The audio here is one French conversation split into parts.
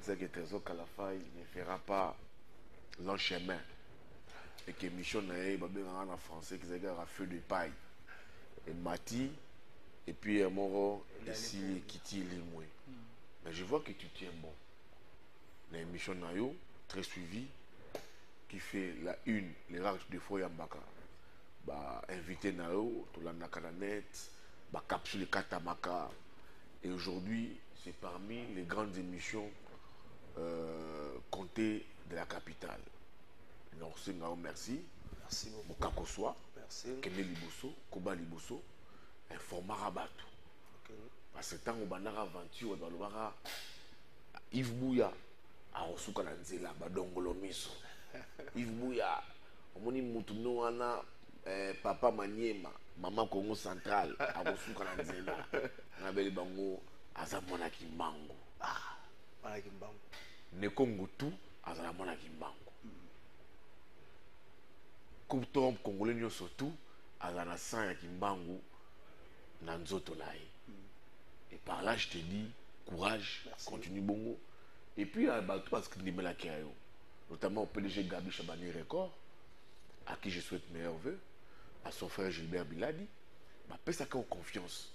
disait que Trésor Kalafaï ne fera pas long chemin. Et que mission nae en français qui est à feu de paille. Et Mati, et puis Moro, ici, Kiti et Limoué. Mais je vois que tu tiens bon. L'émission Nayo, très suivi, qui fait la une, les rares de fois Yambaka. Bah, invité Nayo, Tolanda Kananet, bah, capsule Katamaka. Et aujourd'hui, c'est parmi les grandes émissions comptées de la capitale. Donc, c'est Nao, merci. Merci beaucoup. Mokakoswa, merci. Kene Liboso, Koba Liboso, un format Rabatou. Okay. Parce que tant qu'on a une aventure, on a Yves Bouya, a reçu quand on là, Badongolo Miso. Yves Bouya, on a dit Papa Maniema, Maman Congo Central, a reçu quand on là. On a dit Bango, Azamona Kimbango. Ah, Mona Kimbango. Ne Congo tout, Azamona Kimbango. Comme Congolais surtout, Azana sang ya Kimbango, Nanzoto Nae. Et par là, je te dis, courage, merci. Continue bongo. Et puis, parce que nous la notamment au PDG Gabi Chabani Record, à qui je souhaite meilleurs vœux, à son frère Gilbert Biladi, ma paix ça confiance.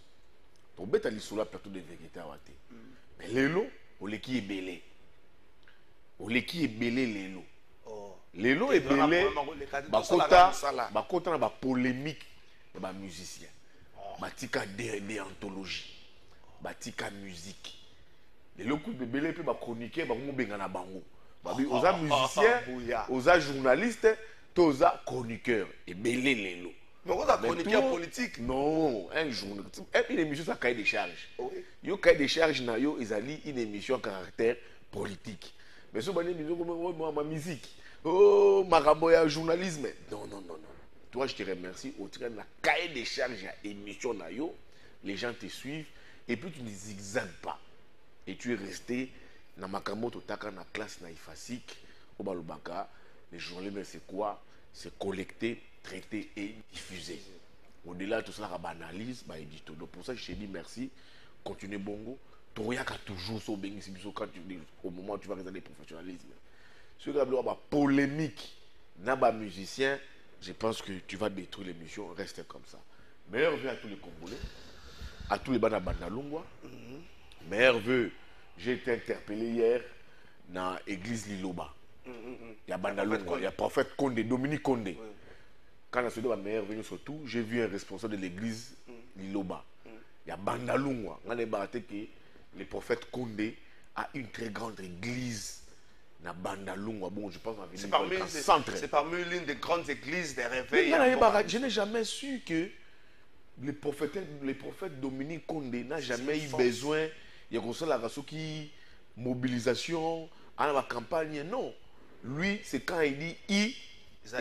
Pour bête à l'issola plateau de végétaires. Mais l'élo, au leki est belé. Au leki est belé l'élo. L'élo est belé. Bakota na polémique de musicien. Batika déontologie. Batika musique. Les locaux de belé puis chroniquer na bango. Oza musicien, oza journaliste, oza chroniqueur et belé les lots. Mais oza chroniqueur politique. Non, un journaliste. Une émission ça cahier des charges. Yo cahier des charges na yo ezali une émission à caractère politique. Mais ce une émission comme ma musique. Oh, maraboya journalisme. Non. Toi je te remercie au train la cahier des charges à émission na yo, les gens te suivent. Et puis tu ne zigzagues pas. Et tu es resté dans ma camote, dans la classe naïfasique, au Balubaka. Les journalistes, c'est quoi? C'est collecter, traiter et diffuser. Au-delà de tout ça, on analyse, édito. Donc pour ça, je te dis merci. Continue bongo. Tu as toujours au moment où tu vas regarder le professionnalisme. Si tu as une polémique, dans musicien, je pense que tu vas détruire l'émission. Reste comme ça. Meilleur vœu à tous les Congolais. À tous les bandes Bandalungwa. Meilleur vœu, j'ai été interpellé hier dans l'église Liloba. Il y a Bandalungwa, il y a prophète Condé, Dominique Condé. Quand on se dit meilleur vœu surtout, j'ai vu un responsable de l'église Liloba. Il y a Bandalungwa. On a débattu que le prophète Condé a une très grande église dans Bandalungwa. Bon, je pense c'est parmi l'une des grandes églises des réveils. Je n'ai jamais su que le prophète Dominique Condé n'a jamais eu besoin de la mobilisation à la campagne. Non. Lui, c'est quand il dit I,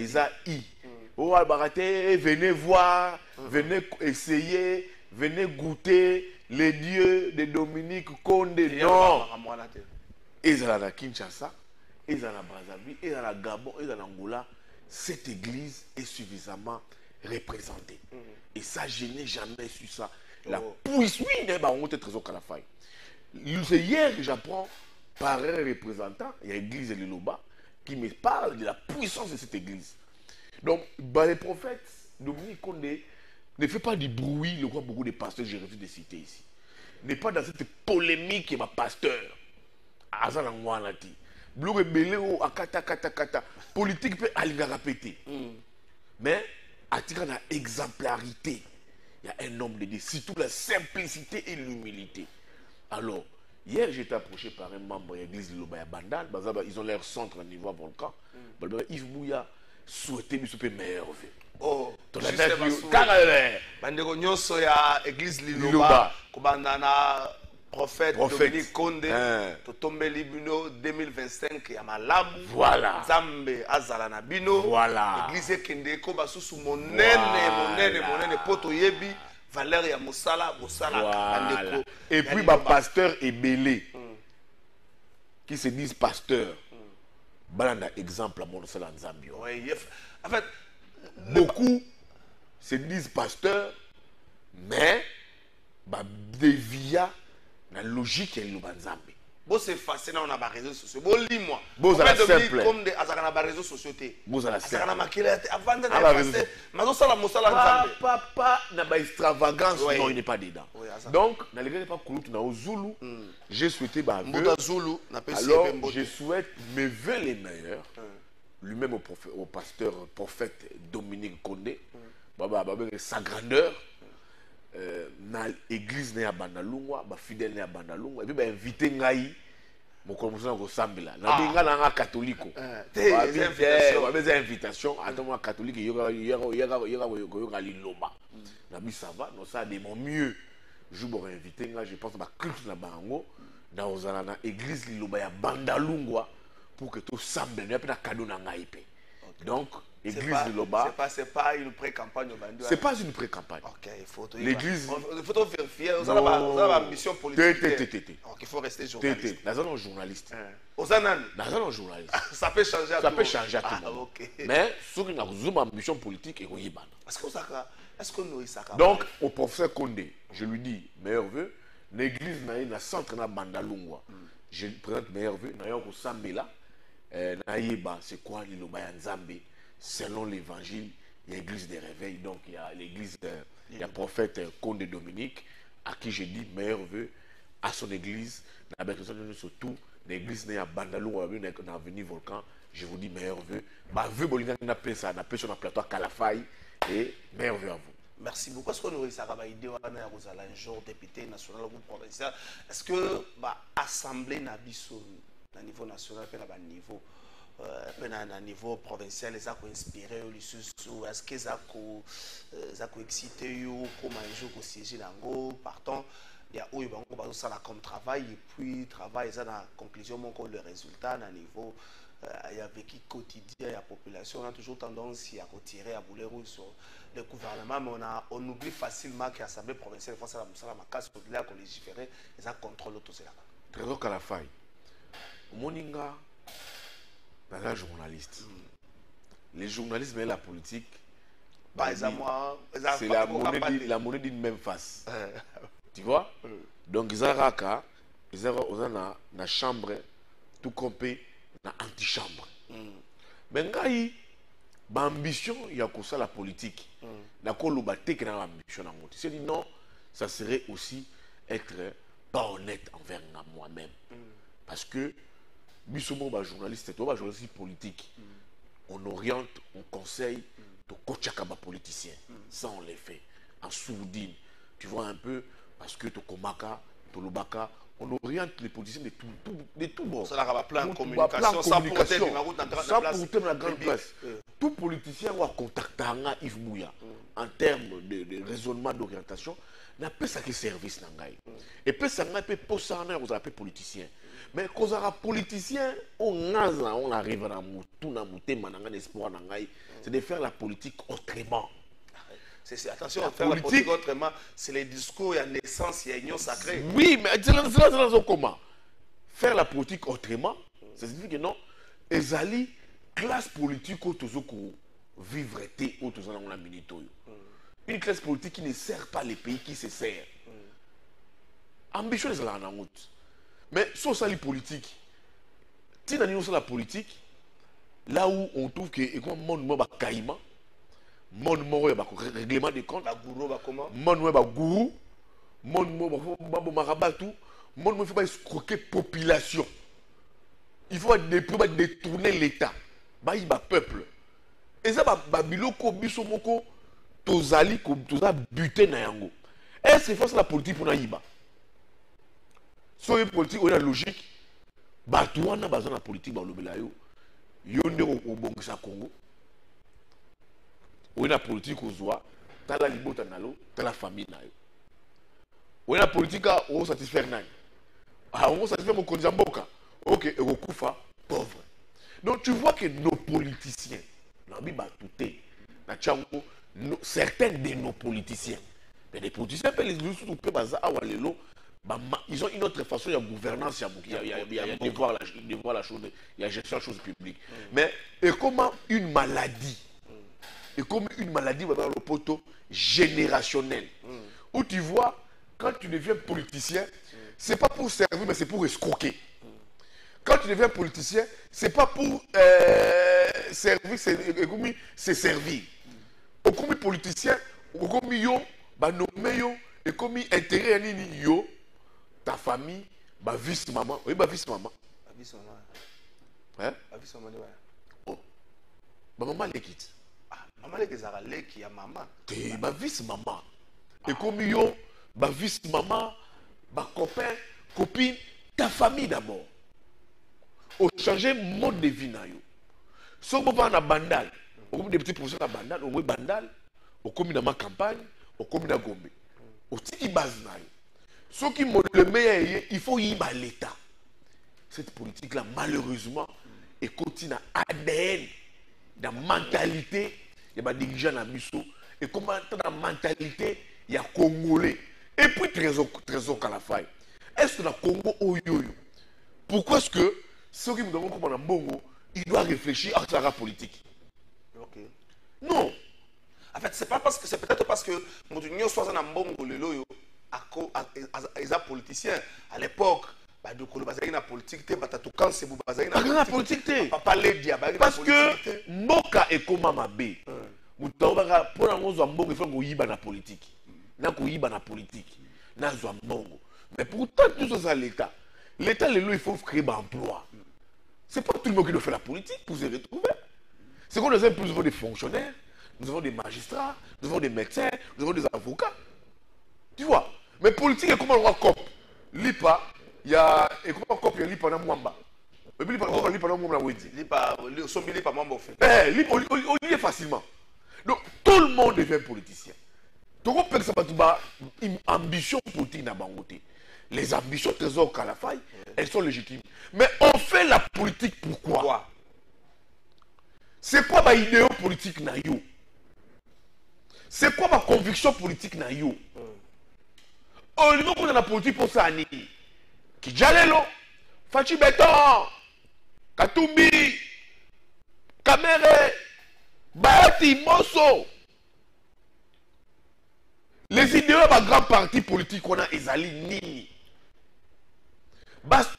il a I. Oh, venez voir, venez essayer, venez goûter les dieux de Dominique Condé. Non. Ils sont à Kinshasa, ils sont à Brazzaville, ils sont à Gabon, ils sont à Angola. Cette église est suffisamment représentée. Et ça, je n'ai jamais su ça. La puissance, oui, on est Trésor Kalafaï. C'est hier que j'apprends par un représentant, il y a l'église de Liloba, qui me parle de la puissance de cette église. Donc, les prophètes, Dominique Condé, ne fait pas du bruit, le quoi beaucoup de pasteurs, j'ai refusé de citer ici. N'est pas dans cette polémique qui ma pasteur. Azan Angwanati. Blou rebelle ou akata kata kata. Politique peut aller répéter. Mais, à titre de l'exemplarité, il y a un homme de Dieu, surtout la simplicité et l'humilité. Alors, hier, j'ai été approché par un membre de l'église de Lobaya Bandal. Ils ont leur centre au niveau volcan. Yves Bouya souhaitait lui meilleur vœu. Oh, bandeko nyonso ya église Liloba kobandana prophète Dominique Condé totombeli bino 2025 ya malamu. Voilà. Nzambe azala na bino. Voilà. Église ekende ko basusu monene poto yebi valeur ya mosala bandeko. Et puis pasteur Ebélé qui se disent pasteur. Balanda exemple à mon Nzambi. Oui, en fait beaucoup se disent pasteurs, mais dévia la logique et le Nzambi. Bon, c'est facile, on a des réseaux sociaux. Bon, lis-moi. Bon, ça simple. Comme des réseaux sociaux. Bon, ça simple. Avant de faire pas na extravagance, non, il n'est pas dedans. Donc, dans les pas au Zulu, j'ai souhaité alors, je souhaite mes vœux les meilleurs. Lui-même au pasteur prophète Dominique Condé, sa grandeur. Na église na Bandalungwa, ba fidèle na Bandalungwa, et puis ba invité ngai mon commençant au sambela. Na binga na catholique. Des invitations à moi catholique yoga liloba. Na bi ça va, non ça de mon mieux. Je vous invité ngai, je pense ba culte na bango na ozala na église liloba ya Bandalungwa pour que tout sambe na pe na cadeau na ngai pe. Donc l'église de Loba. C'est pas une pré-campagne. C'est pas une pré-campagne. Ok, il faut. L'église. Il faut vérifier. Vous avez une ambition politique. Il faut rester journaliste. Nous sommes journalistes. Nous sommes journalistes. Ça peut changer à tout. Ça peut changer à tout le monde. Mais ceux qui ont une ambition politique, ils vont. Est-ce que nous sommes. Donc, au professeur Condé, je lui dis meilleurs vœux. L'église n'a pas centre na Bandalungwa. Je présente meilleurs vœux. N'a pas Sambela. Naïba, c'est quoi l'Iloba Nzambe? Selon l'évangile, il y a l'église des réveils, donc il y a l'église, il y a le prophète Condé Dominique, à qui je dis meilleurs vœux à son église, surtout l'église n'est à Bandalou, on a avenue Volcan, je vous dis meilleurs vœux. Bah, vœux Bolinga n'a pas ça, on a fait sur le plateau à Kalafai, et meilleurs vœux à vous. Merci beaucoup. Est-ce que nous avons une idée un jour député national ou provincial? Est-ce que l'Assemblée n'a pas niveau national, pas à niveau à niveau provincial, les a inspiré est-ce que ça a excité comme un jour au siège d'Ango partant il y a où il va ça comme travail et puis travail ça la conclusion mon le résultat à niveau il y a vécu quotidien la population on a toujours tendance à retirer à bouler sur le gouvernement mais on oublie facilement que l'Assemblée provinciale face à la casse pour là qu'on légiférer et ça contrôle tout cela. Trésor Kalafai Moninga dans la journaliste. Les journalistes, mais la politique, c'est la monnaie d'une même face. Tu vois? Donc, ils ont la chambre, tout compé, dans l'antichambre. Mais quand il y a ambition, il y a ça la politique. Il y a l'ambition. C'est dit non, ça serait aussi être pas honnête envers moi-même. Parce que nous sommes des journalistes, des journalistes politiques. On oriente, on conseille, on coach les politiciens. Ça, on les fait en sourdine. Tu vois un peu, parce que tu Komaka, tu Lobaka, on oriente les politiciens de tout bord. Ça n'a plein de communication, sans porter la grande place. Tout politicien a contacté Yves Bouya en termes de raisonnement d'orientation. n'a pas ça qui service nangai et puis ça n'a pas pour ça on a politicien mais quand on a politicien on arrive à tout na mutema nanga espoir nangai c'est de faire la politique autrement. C'est attention à faire la politique autrement, c'est les discours, il y a naissance, il y a union sacrée. Oui, mais c'est là comment faire la politique autrement, ça signifie que non, ezali classe politique autour vivre été autour dans la minute. Une classe politique qui ne sert pas les pays qui se sert. Ambition est là en route. Mais sur ça les politiques, si on a la politique, là où on trouve que et comme monde moi caïman, monde moi règlement de compte, monde moi gourou, monde moi marabatou, monde moi faut pas escroquer population. Il faut détourner l'État, bah il peuple. Et ça bah biloko bisomoko tozali toza buté na yango. Est-ce que c'est la politique pour naïba? So une politique on a logique. Bato wana baza na politique ba lobela yo. Yo nde obongisa Congo. On a politique ozwa tala libota nalo, tala famille na yo. On a politique on satisfaire nani. Ah on satisfaire mon konza mboka. OK, et okufa pauvre. Donc tu vois que nos politiciens na bi batouté na tchango certains de nos politiciens, mais les politiciens, ils ont une autre façon de gouvernance, de voir la chose, il y a gestion de la chose publique. Mais et comment une maladie, le poteau générationnel, où tu vois, quand tu deviens politicien, c'est pas pour servir, mais c'est pour escroquer. quand tu deviens politicien, c'est pas pour servir, c'est servir. Au comme politicien, au comme yo, bah nommé yo, et comme intérêt à nini yo, ta famille, bah vice maman, oui bah vice maman. Vice maman. Hein? Vice maman ouais. Oh, bah maman les quitte. Ah, maman les kezara les qui a maman. T'es bah vice maman. Et comme yo, bah vice maman, bah copain, copine, ta famille d'abord. Au changer mode de vie na yo. Si on va na bandal, on comme des petits projets na bandal, on va bandal, on comme dans ma campagne, on comme dans Gombe. Au tiki base na yo. Ce qui le meilleur, il faut y aller l'État. Cette politique-là, malheureusement, est continue à ADN, dans la mentalité, il y a des dirigeants dans Misso, et comment dans la mentalité, il y a Congolais. Et puis, trésor Kalafaï. Est-ce que le Congo, pourquoi est-ce que ceux qui me demandent comment on a Bongo, il doit réfléchir à la politique? Ok. Non. En fait, c'est pas parce que c'est peut-être parce que mon union soit en Bongo le loyo, les politiciens à l'époque, bah de quoi le na politique, bah t'as tout quand c'est vous basé na politique. Papa les diabares. Parce que Moka est comme Mabé. Moutaba pour la mozo Bongo il faut qu'on y va na politique. Na qu'on y va na politique. Na zo Bongo. Mais pourtant tout ça l'État. L'État il faut créer un emploi. C'est pas tout le monde qui doit faire la politique pour se retrouver. C'est qu'on a plus des fonctionnaires, nous avons des magistrats, nous avons des médecins, nous avons des avocats. Tu vois? Mais politique est comment on va cop. Lipa, il y a. Et comment cop il y a Lipa dans Mwamba. Et puis Lipa dans Mwamba Wedi. Lipa, sombi Lipa Mwamba au fait. Lipa, on y est facilement. Donc tout le monde devient politicien. Donc on peut que ça va une ambition politique dans Bangoté. Les ambitions trésor Kalafaï, elles sont légitimes. Mais on fait la politique pourquoi? C'est quoi ma idéo politique na yo? C'est quoi ma conviction politique na yo? Au niveau qu'on a la politique pour ça, Kijalelo, Fachi Beton, Katumbi, Kamere, Bahati, Mosso. Les idéaux de grand parti politique qu'on a, Ezali Nini.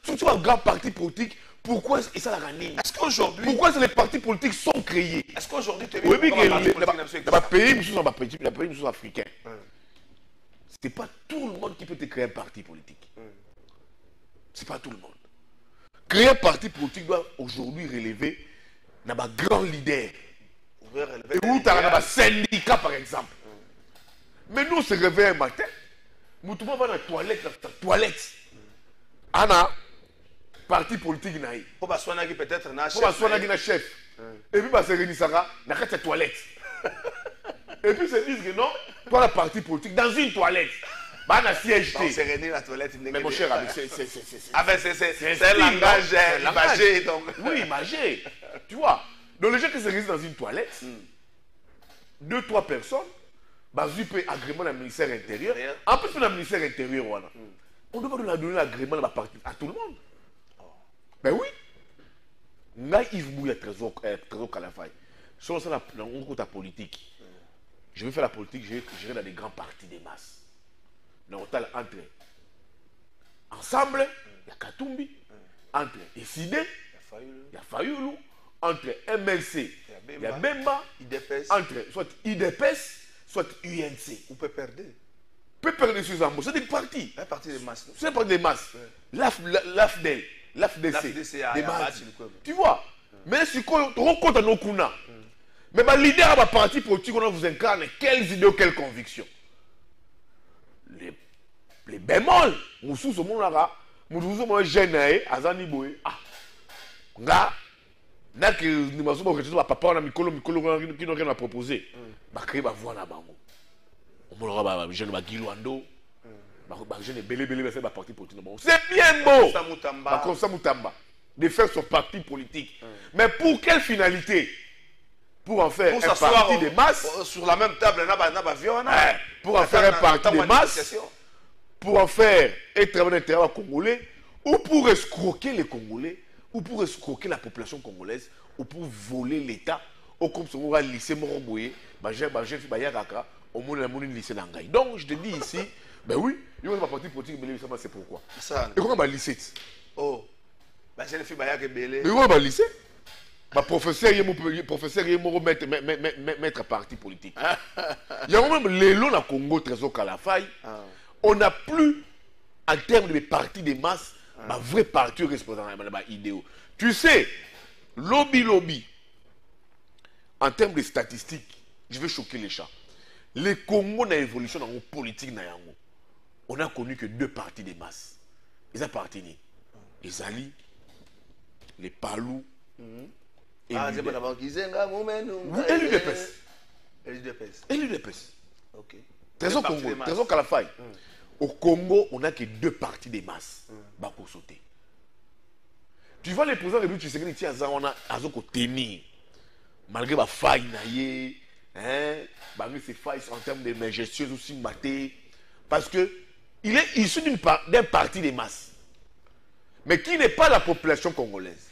Tout ce grand parti politique, pourquoi est-ce que ça la nini? Est-ce qu'aujourd'hui. Pourquoi les partis politiques sont créés? Est-ce qu'aujourd'hui tu es oui, dans pays, nous sommes africains. Ce n'est pas tout le monde qui peut te créer un parti politique. Ce n'est pas tout le monde. Créer un parti politique doit aujourd'hui relever dans un grand leader. Et où tu as un syndicat par exemple. Mais nous, on se réveille un matin, nous tout le monde va dans la toilette. Anna, parti politique naï. Pour que peut-être na chef. Pour que na chef. Et puis, se réunissent dans la toilette. Et puis, se disent que non, toi, la parti politique, dans une toilette. Bah, na siège. On se réunit dans la toilette. Mais mon cher ami, c'est un langage imagé. Oui, imagé. Tu vois. Donc, les gens qui se réunissent dans une toilette, 2-3 personnes, bah, vu peut agrément le ministère intérieur. En plus, le ministère intérieur, on doit donner l'agrément à tout le monde. Ben oui. Là, Yves Bouya, trésor Kalafaï. Selon ça, on la politique. Je vais faire la politique, je vais dans des grands partis des masses. Donc, on entre ensemble, il y a Katumbi. Entre Essidé, il y a Fayoulou. Entre MLC, il y a Bemba. Entre soit IDPS, soit UNC. Ou peut perdre. Peut perdre sur Zambo. C'est des partis. Un parti des masses. C'est un parti des masses. L'AFDEL, l'AFDC. Des masses. Tu vois. Mais si on compte à nos kuna. Mais le leader de parti politique, on vous incarne quelles idées, quelles convictions. Les bémols, nous sommes au monde là, nous sommes jeunes, Azani Boé. Ah. Là, que nous avons papa, on a Mikolo qui n'ont rien à proposer. Bah, créer ma voix là-bas. On aura des jeunes qui Guilouando. C'est bien beau. Comme ça, Moutamba. De faire son parti politique. Mais pour quelle finalité? Pour en faire un parti de masse. Sur la même table, pour en faire un parti de masse. Pour en faire un travail d'intérieur congolais. Ou pour escroquer les Congolais. Ou pour escroquer la population congolaise. Ou pour voler l'État. Ou comme ça, on va lycée Moromboye. Au monde la lycée d'Angaï. Donc, je te dis ici, ben oui, il y a un parti politique, mais c'est pourquoi. Et comment va lycée? Oh. Bah, c'est une fille qui est belle. Mais ouais, bah, lycée. Ma professeur, il mettre parti politique. Il y a même les lots dans Congo, Trésor Kalafay. On n'a plus, en termes de partis de masse, ma vraie parti responsable de l'idéo. Tu sais, lobby, en termes de statistiques, je vais choquer les chats. Les Congo dans l'évolution dans la politique, on a connu que 2 partis de masse. Ils appartiennent. Les Ali, les Palou, et l'UDPS. Et l'UDPS. Ok. Trésor Congo, Trésor Kalafay. Au Congo, on n'a que 2 partis de masse. Bako sauter. Tu vois les présidents de l'Union Tshisekedi, on a tenir. Malgré la faille, malgré ses failles en termes de gestion aussi maté. Parce que il est issu d'un parti de masse. Mais qui n'est pas la population congolaise.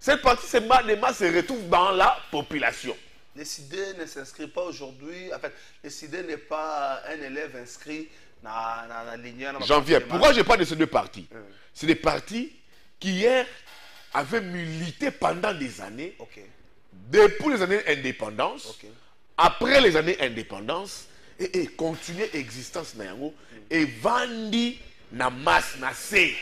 Cette partie des masses se retrouve dans la population. Les CIDE ne s'inscrit pas aujourd'hui. En fait, les CIDE n'est pas un élève inscrit dans la lignée. J'en viens. Pourquoi je parle de ces 2 partis? C'est des partis qui hier avaient milité pendant des années, depuis les années d'indépendance, après les années d'indépendance, et continuer l'existence et vandi na masse na C.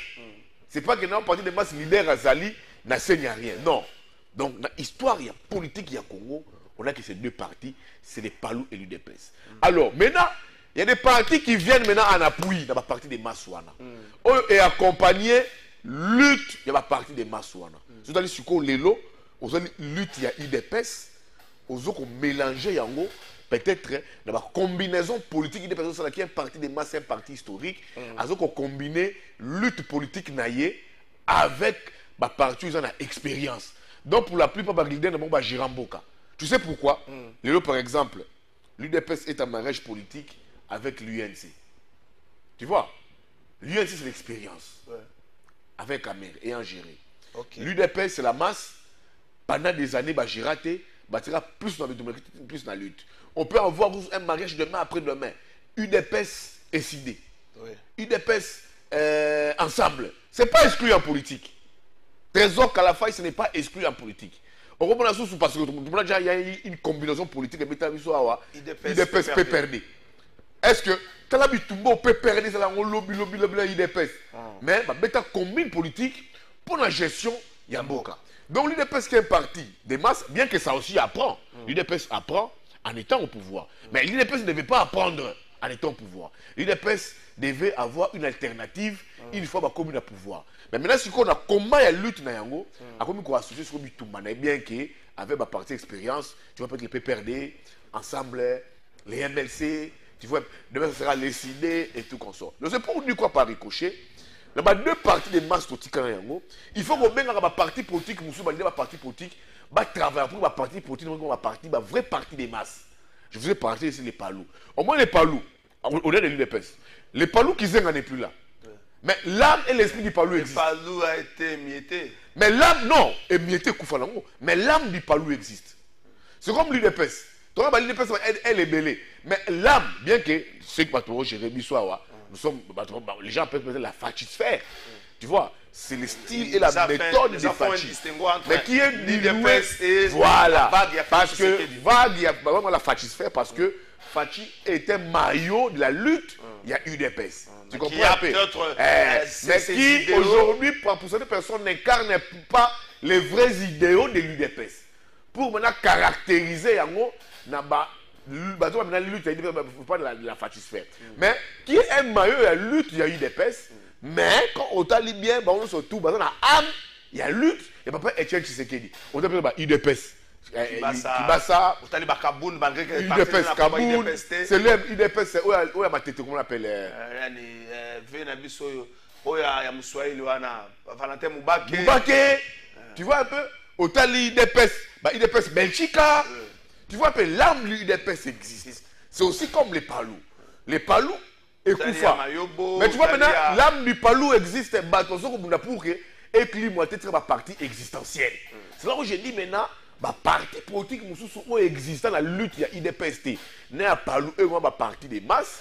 C'est pas que dans le parti de masse leader Azali, na C n'y a rien. Non. Donc, dans l'histoire, il y a politique, il y a Congo, on a que ces 2 partis, c'est les Palou et l'UDPS. Alors, maintenant, il y a des partis qui viennent maintenant en appui dans la partie des Massouana. Et accompagner lutte, il y a la partie des Massouana. C'est-à-dire, si on l'élo, on a lutte, il y a UDPS, on a mélangé yango, peut-être dans la combinaison politique, il y a des personnes qui ont un parti des masses, un parti historique, on a combiné lutte politique naïe avec la partie où on a expérience. Donc, pour la plupart, les leaders ne Giramboka. Tu sais pourquoi? Par exemple, l'UDPS est en mariage politique avec l'UNC. Tu vois? L'UNC, c'est l'expérience. Avec Amer et en géré. L'UDPS, c'est la masse. Pendant des années, Girate, plus dans la lutte. On peut avoir un mariage demain après-demain. UDPS est CID. UDPS ensemble. Ce n'est pas exclu en politique. Trésor Kalafay, ce n'est pas exclu en politique. On comprend la source parce que il y a une combinaison politique et UDPS peut perdre. Est-ce que Talabitumbo peut perdre ça dans lobby UDPS? Mais il combine politique pour la gestion Yamboka. Donc l'UDPS qui est un parti des masses, bien que ça aussi apprend. L'UDPS apprend en étant au pouvoir. Mais l'UDPS ne devait pas apprendre en étant au pouvoir. L'UDPS devait avoir une alternative une fois qu'on a pouvoir. Mais maintenant, si on a combat la lutte na yango, comme on associé sur Bitumba, bien que avec ma partie expérience, tu vois peut-être les PPRD, ensemble, les MLC, tu vois, demain ça sera les CD et tout comme ça. Donc c'est pour dire quoi par ricochet. Il y a 2 parties de masse politique na yango. Il faut qu'on mette ma partie politique, ma partie politique, travailler pour ma partie politique, ma partie, ma vraie partie des masses. Je vous ai parlé ici les Palous. Au moins les Palous, au-delà de l'UDPS. Les Palous qui zènent n'est plus là. Mais l'âme et l'esprit du Palou existent. Le Palou a été émietté. Mais l'âme, non, émietté Koufalango. Mais l'âme du Palou existe. C'est comme l'UDPS. L'UDPS, elle est belle. Mais l'âme, bien que c'est que Jérémy Soawa, nous sommes, les gens peuvent mettre la fachisphère. Tu vois, c'est le style et la méthode des fascistes. Mais qui est l'UDPS et voilà. Parce que vague, il y a vraiment la fachisphère parce que Fachi est un maillot de la lutte, il y a UDPS. Tu comprends un peu? Mais qui aujourd'hui, pour certaines personnes, n'incarne pas les vrais idéaux de l'UDPS. Pour maintenant caractériser yango, pas de la fachisphère. Mais qui est un maillot de la lutte, il y a UDPS. Mais quand on t'a dit bien, on se trouve dans la âme, il y a lutte, et papa Etienne Tshisekedi. On t'a dit UDPS. Kibasa, Kaboun, UDPS, Kaboun, c'est l'UDPS, c'est où il y a ma tête, comment on appelle Valentin Moubake. Tu vois un peu, Otali UDPS, UDPS Belchika. Tu vois un peu, l'âme de l'UDPS existe. C'est aussi comme les Palous. Les Palous et Koufa. Mais tu vois maintenant, l'âme du Palou existe, pour que et climat est ma partie existentielle. C'est là où j'ai dit maintenant, ma parti politique existe dans la lutte, il y a IDPST. Né à Palou, et ma partie des masses.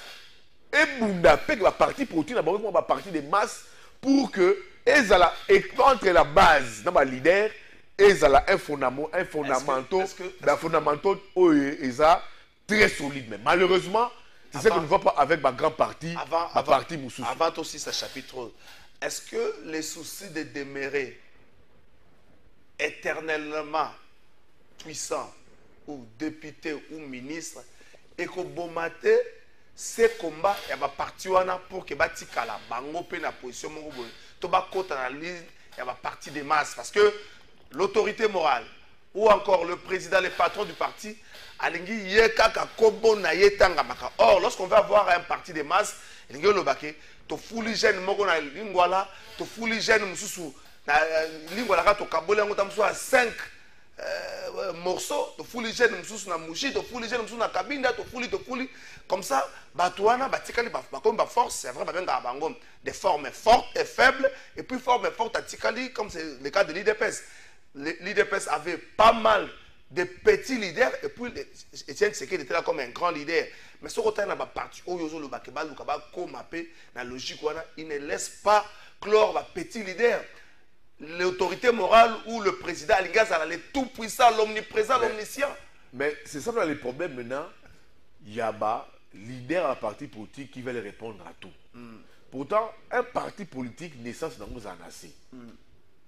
Et Bundapé, la partie politique, ma partie des masses, pour que et entre la base dans ma leader et un fondamental très solide. Mais malheureusement, c'est ce qu'on ne voit pas avec ma grand parti, ma parti Moussous. Avant aussi ce chapitre, est-ce que les soucis de demeurer éternellement puissant ou député ou ministre et que bomate ces combats et va partir pour que batika la bango pe na position moko boy to ba kota na liste et va partir des masses parce que l'autorité morale ou encore le président, le patron du parti alingi yekaka kobo na yetanga maka. Or lorsqu'on va avoir un parti des masses alingi lobake to fuli jeune moko na lingwala to fuli jeune mususu na lingwala ka to kabola ngota musu à 5 morceaux, tu fous les jeunes, tu na mouchi, tu fous les jeunes, tu na cabine, tu fous comme ça, batouana, batikali, comme force, c'est vrai, des formes fortes et faibles, et puis formes fortes à tikali, comme c'est le cas de l'IDPS. L'IDPS avait pas mal de petits leaders, et puis Etienne Tshisekedi était là comme un grand leader. Mais ce côté, il parti, la logique, il ne laisse pas clore les petits leaders. L'autorité morale ou le président Alingaz est tout puissant, l'omniprésent, l'omniscient. Mais c'est ça le problème maintenant. Il y a un leader à la parti politique qui veut répondre à tout. Pourtant, un parti politique naissance dans nous en assez.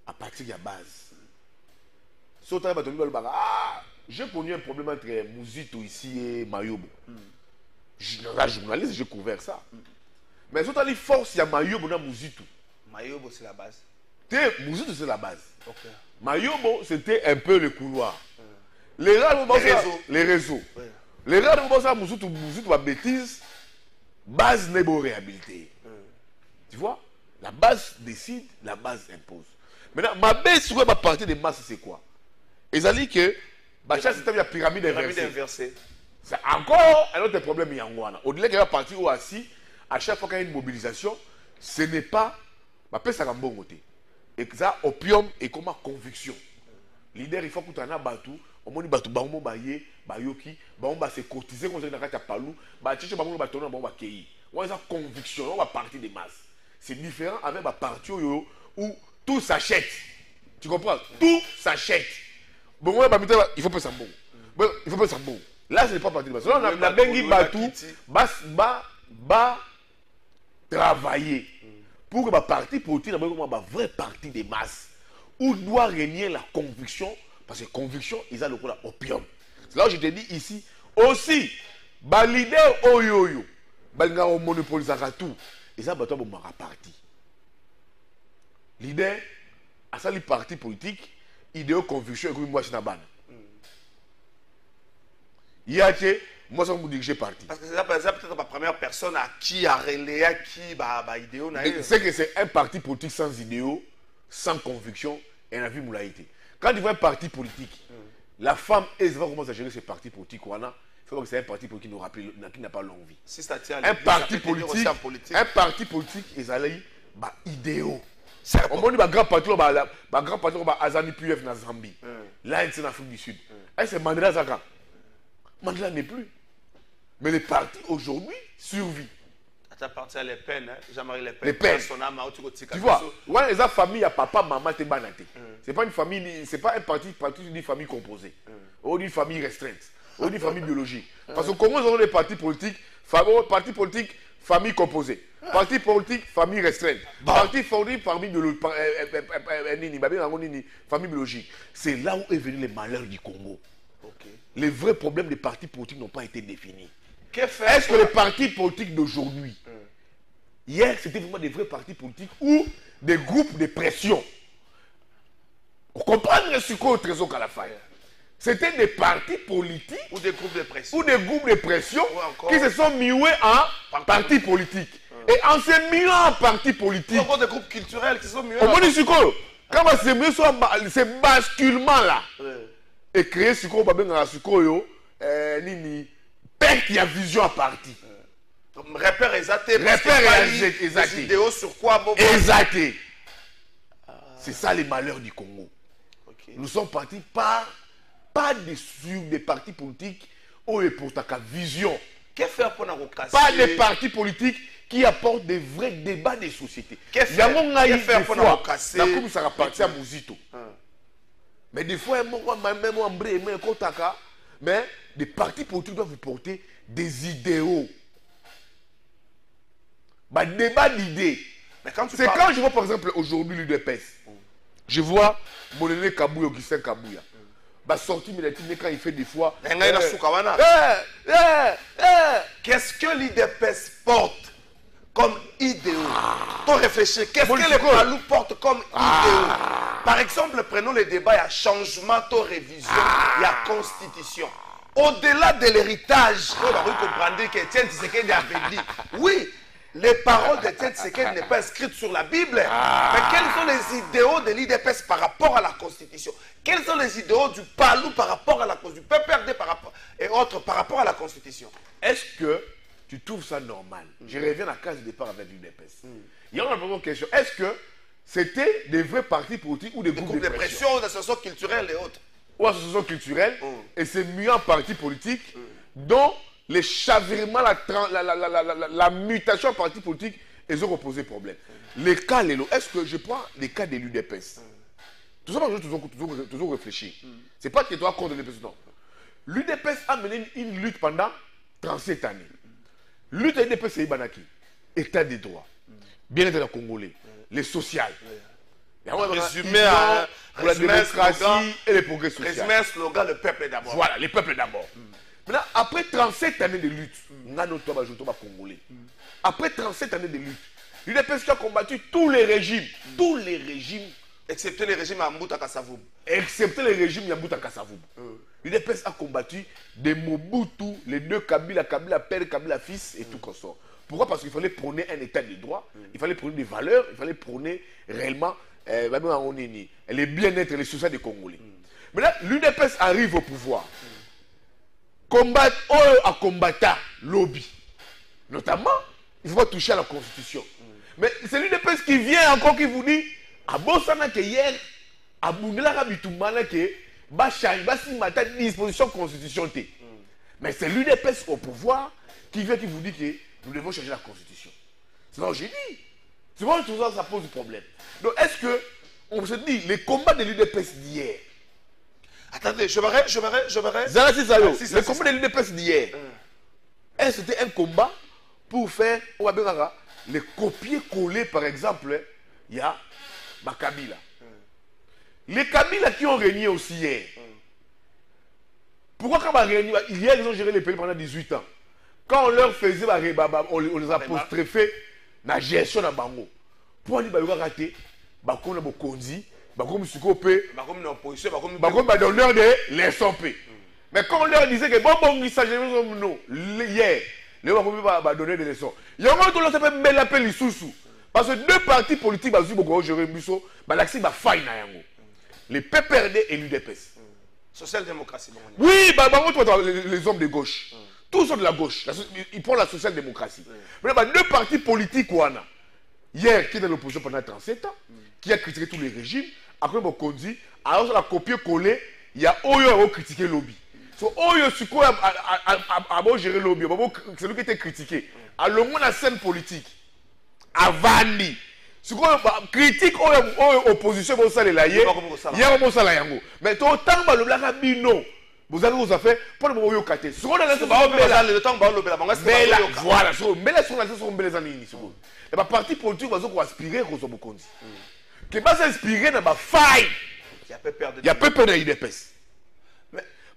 À partir de la base. J'ai connu un problème entre Mouzito ici et Mayobo. La journaliste, j'ai couvert ça. Mais surtout, il force, il y a Mayobo dans Mouzito. Mayobo, c'est la base. Mouzito, c'est la base. Okay. Mayobo, c'était un peu le couloir. Les réseaux. Les réseaux, Mouzito, la bêtise, base n'est pas réhabilitée. Tu vois? La base décide, la base impose. Maintenant, ma base sur ma partie des masses, c'est quoi? Ils ont dit que Bachar, c'était la pyramide inversée. C'est encore un autre problème. Au-delà de la partie où assis, à chaque fois qu'il y a une mobilisation, ce n'est pas ma paix, ça va bon côté. Et ça, opium et comme conviction. Leader, il faut que tu en aies battu. Au moins, battu, baoumo baye, bayoki, baoumo se cotiser comme ça dans la palou, bachiche baoumo battu, baoumo bakeyi. On a conviction, on va partir des masses. C'est différent avec ma partie où tout s'achète. Tu comprends? Tout s'achète. Bon, il faut pas ça bon. Il faut pas ça bon. Là, ce n'est pas partie des masses. Là, on a bengi battu, travailler. Pour que ma parti politique soit une vraie partie des masses, où doit régner la conviction, parce que conviction, ils ont le coup d'opium. C'est là où je te dis ici, aussi, les leaders oyoyo, les monopolisent tout, ils ont besoin de ma parti. Leader, à ça, les partis politiques, idéaux, conviction, et moi, je suis ban. Il y a que moi, je vais diriger parti. Parce que c'est peut-être la première personne à qui a relayé, à qui a idéo. C'est que c'est un parti politique sans idéaux, sans conviction, et la vie moulaïté. Quand tu vois un parti politique, la femme, elle va commencer à gérer ce parti politique. Il faut que c'est un parti politique qui n'a pas longue vie. Si ça tient un parti politique, ils allaient idéaux. Au moins, le grand patron, Azani Puf dans Zambie. Là, c'est en Afrique du Sud. C'est Mandela Zaka. Mandela n'est plus. Mais les partis aujourd'hui survivent. À partir Le Pen, Jean-Marie Le Pen. Les Pen. Tu vois, ouais, les familles, il y a papa, maman, t'es banate. C'est pas une famille, c'est pas un parti d'une famille composée. Ou d'une famille restreinte. Ou d'une famille biologique. Parce que comment ils ont des partis politiques, famille composée. Parti politique, famille restreinte. Parti politique, famille biologique. C'est là où est venu les malheurs du Congo. Les vrais problèmes des partis politiques n'ont pas été définis. Est-ce que les partis politiques d'aujourd'hui, hier c'était vraiment des vrais partis politiques ou des groupes de pression? On comprend ce qu'au Trésor Kalafay. C'était des partis politiques ou des groupes de pression, qui se sont mués en partis politiques. Et en se muant en partis politiques, encore des groupes culturels qui se sont mués en partis politiques. Quand c'est mieux ce basculement-là, et créer ce qu'on va bien dans nini perte y a vision à parti. Repère exact. Vidéo sur quoi exact. C'est ça les malheurs du Congo. Nous sommes partis pas des partis politiques où est pour ta vision. Que faire pour nous casser? Pas des partis politiques qui apporte des vrais débats des sociétés. Qu'est-ce que faire pour nous casser? Comme ça va partir à Mouzito. Mais des fois, même en bré, mais des partis politiques doivent vous porter des idéaux. Bah, débat d'idées. C'est quand je vois par exemple aujourd'hui l'UDPS, je vois Molené Kabouya, Augustin Kabouya. Bah, sorti Mélatine quand il fait des fois. Qu'est-ce que l'UDPS porte comme idéaux? Pour réfléchir, qu'est-ce que les Palou portent comme idéaux? Par exemple, prenons le débat, il y a changement, révision, il y a constitution. Au-delà de l'héritage, oui, les paroles d'Étienne Tshisekedi n'est pas inscrites sur la Bible. Mais quels sont les idéaux de l'IDPS par rapport à la Constitution? Quels sont les idéaux du Palou par rapport à la Constitution, du PPRD par rapport, et autres par rapport à la Constitution? Est-ce que tu trouves ça normal? Je reviens à la case de départ avec l'UDPS. Il y a une question. Est-ce que c'était des vrais partis politiques ou des groupes de pression, d'associations culturelles et autres? Ou associations culturelles, et c'est mieux en parti politique, dont les chavirements, la mutation en parti politique, ils ont posé problème. Les cas, est-ce que je prends les cas de l'UDPS? Tout ça, toujours réfléchir. C'est pas que tu dois contre l'UDPS, non. L'UDPS a mené une lutte pendant 37 années. Lutte à l'UDPS, c'est Ibanaki. État des droits. Bien-être des Congolais. Les sociales. Résumé pour la démocratie et les progrès sociaux. Résumé un slogan, le peuple d'abord. Voilà, le peuple d'abord. Maintenant, après 37 années de lutte, Congolais. Après 37 années de lutte, l'UDPS a combattu tous les régimes. Tous les régimes. Excepté les régimes à Mbouta Kassavoub. Excepté les régimes à Mbouta Kassavoub. L'UDPS a combattu des Mobutu, les deux Kabila, Kabila père, Kabila fils et tout consort. Pourquoi? Parce qu'il fallait prôner un état de droit, il fallait prôner des valeurs, il fallait prôner réellement les bien-être et les sociétés des Congolais. Maintenant, l'UDPS arrive au pouvoir. Combattre à combattre lobby. Notamment, il ne faut pas toucher à la Constitution. Mais c'est l'UDPS qui vient encore qui vous dit à Bossana que hier, à Boundela Rabitumana que Basi disposition Constitution. Mais c'est l'UDPS au pouvoir qui vient qui vous dit que nous devons changer la Constitution. C'est ce que j'ai dit. C'est vrai que tout ça, ça pose problème. Donc, est-ce que, on se dit, les combats de l'UDPS d'hier. Attendez, je verrai. Le combat de l'UDPS d'hier. Est-ce que c'était un combat pour faire, on va bien les copier-coller, par exemple, il y a Kabila. Les Kabila qui ont régné aussi hier. Pourquoi quand on a régné, hier ils ont géré les pays pendant 18 ans. Quand on leur faisait, on les a apostrophés dans la gestion de Bango. Pour dire qu'ils ont raté, ils ont Bokondi, ils ont Musukope, ils ont donneur de l'SOP. Mais quand on leur disait que bon, il s'agit de nous, hier, les gens ont donné des leçons. Il y a un moment où on s'appelle Melapé Lissoussou. Parce que deux partis politiques, ils ont géré Musso, ils ont failli. Les PPRD et l'UDPS. Social-démocratie. Oui, les hommes de gauche. Tous sont de la gauche. Ils prennent la social-démocratie. Mais deux partis politiques, hier, qui est dans l'opposition pendant 37 ans, qui a critiqué tous les régimes, après Bokondi, alors on a copié-collé, il y a Oyo qui a critiqué le lobby. So, Oyo Suko a géré le lobby, c'est lui qui a été critiqué. Alors, le monde la scène politique, à Vandi, Suko critique l'opposition, il y a un mot mais autant le blague bino. Vous avez vos affaires pour le moment où kate. Ce qu'on a laissé le temps voilà, mais là sont belles années ici. Et bah parti politique va se aspirer aux Bokondi. Qui va s'inspirer dans ma faille. Il y a peu de l'IDPS.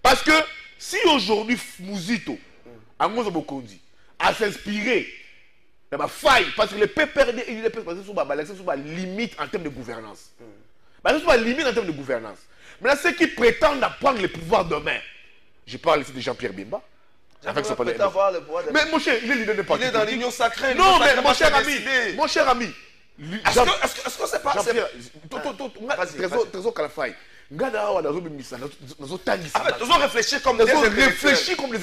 Parce que si aujourd'hui Mouzito à Bokondi a s'inspiré dans ma faille parce que les PPRD et l'IDPS sont ma limite en termes de gouvernance. Ils sont ma limite en termes de gouvernance. Maintenant, ceux qui prétendent prendre le pouvoir demain, je parle ici de Jean-Pierre Bemba. Mais mon cher, il est leader de parti. Il est dans l'union sacrée. Non, mais mon cher ami. Est-ce que c'est pas... Trésor Kalafay. Nous réfléchir comme des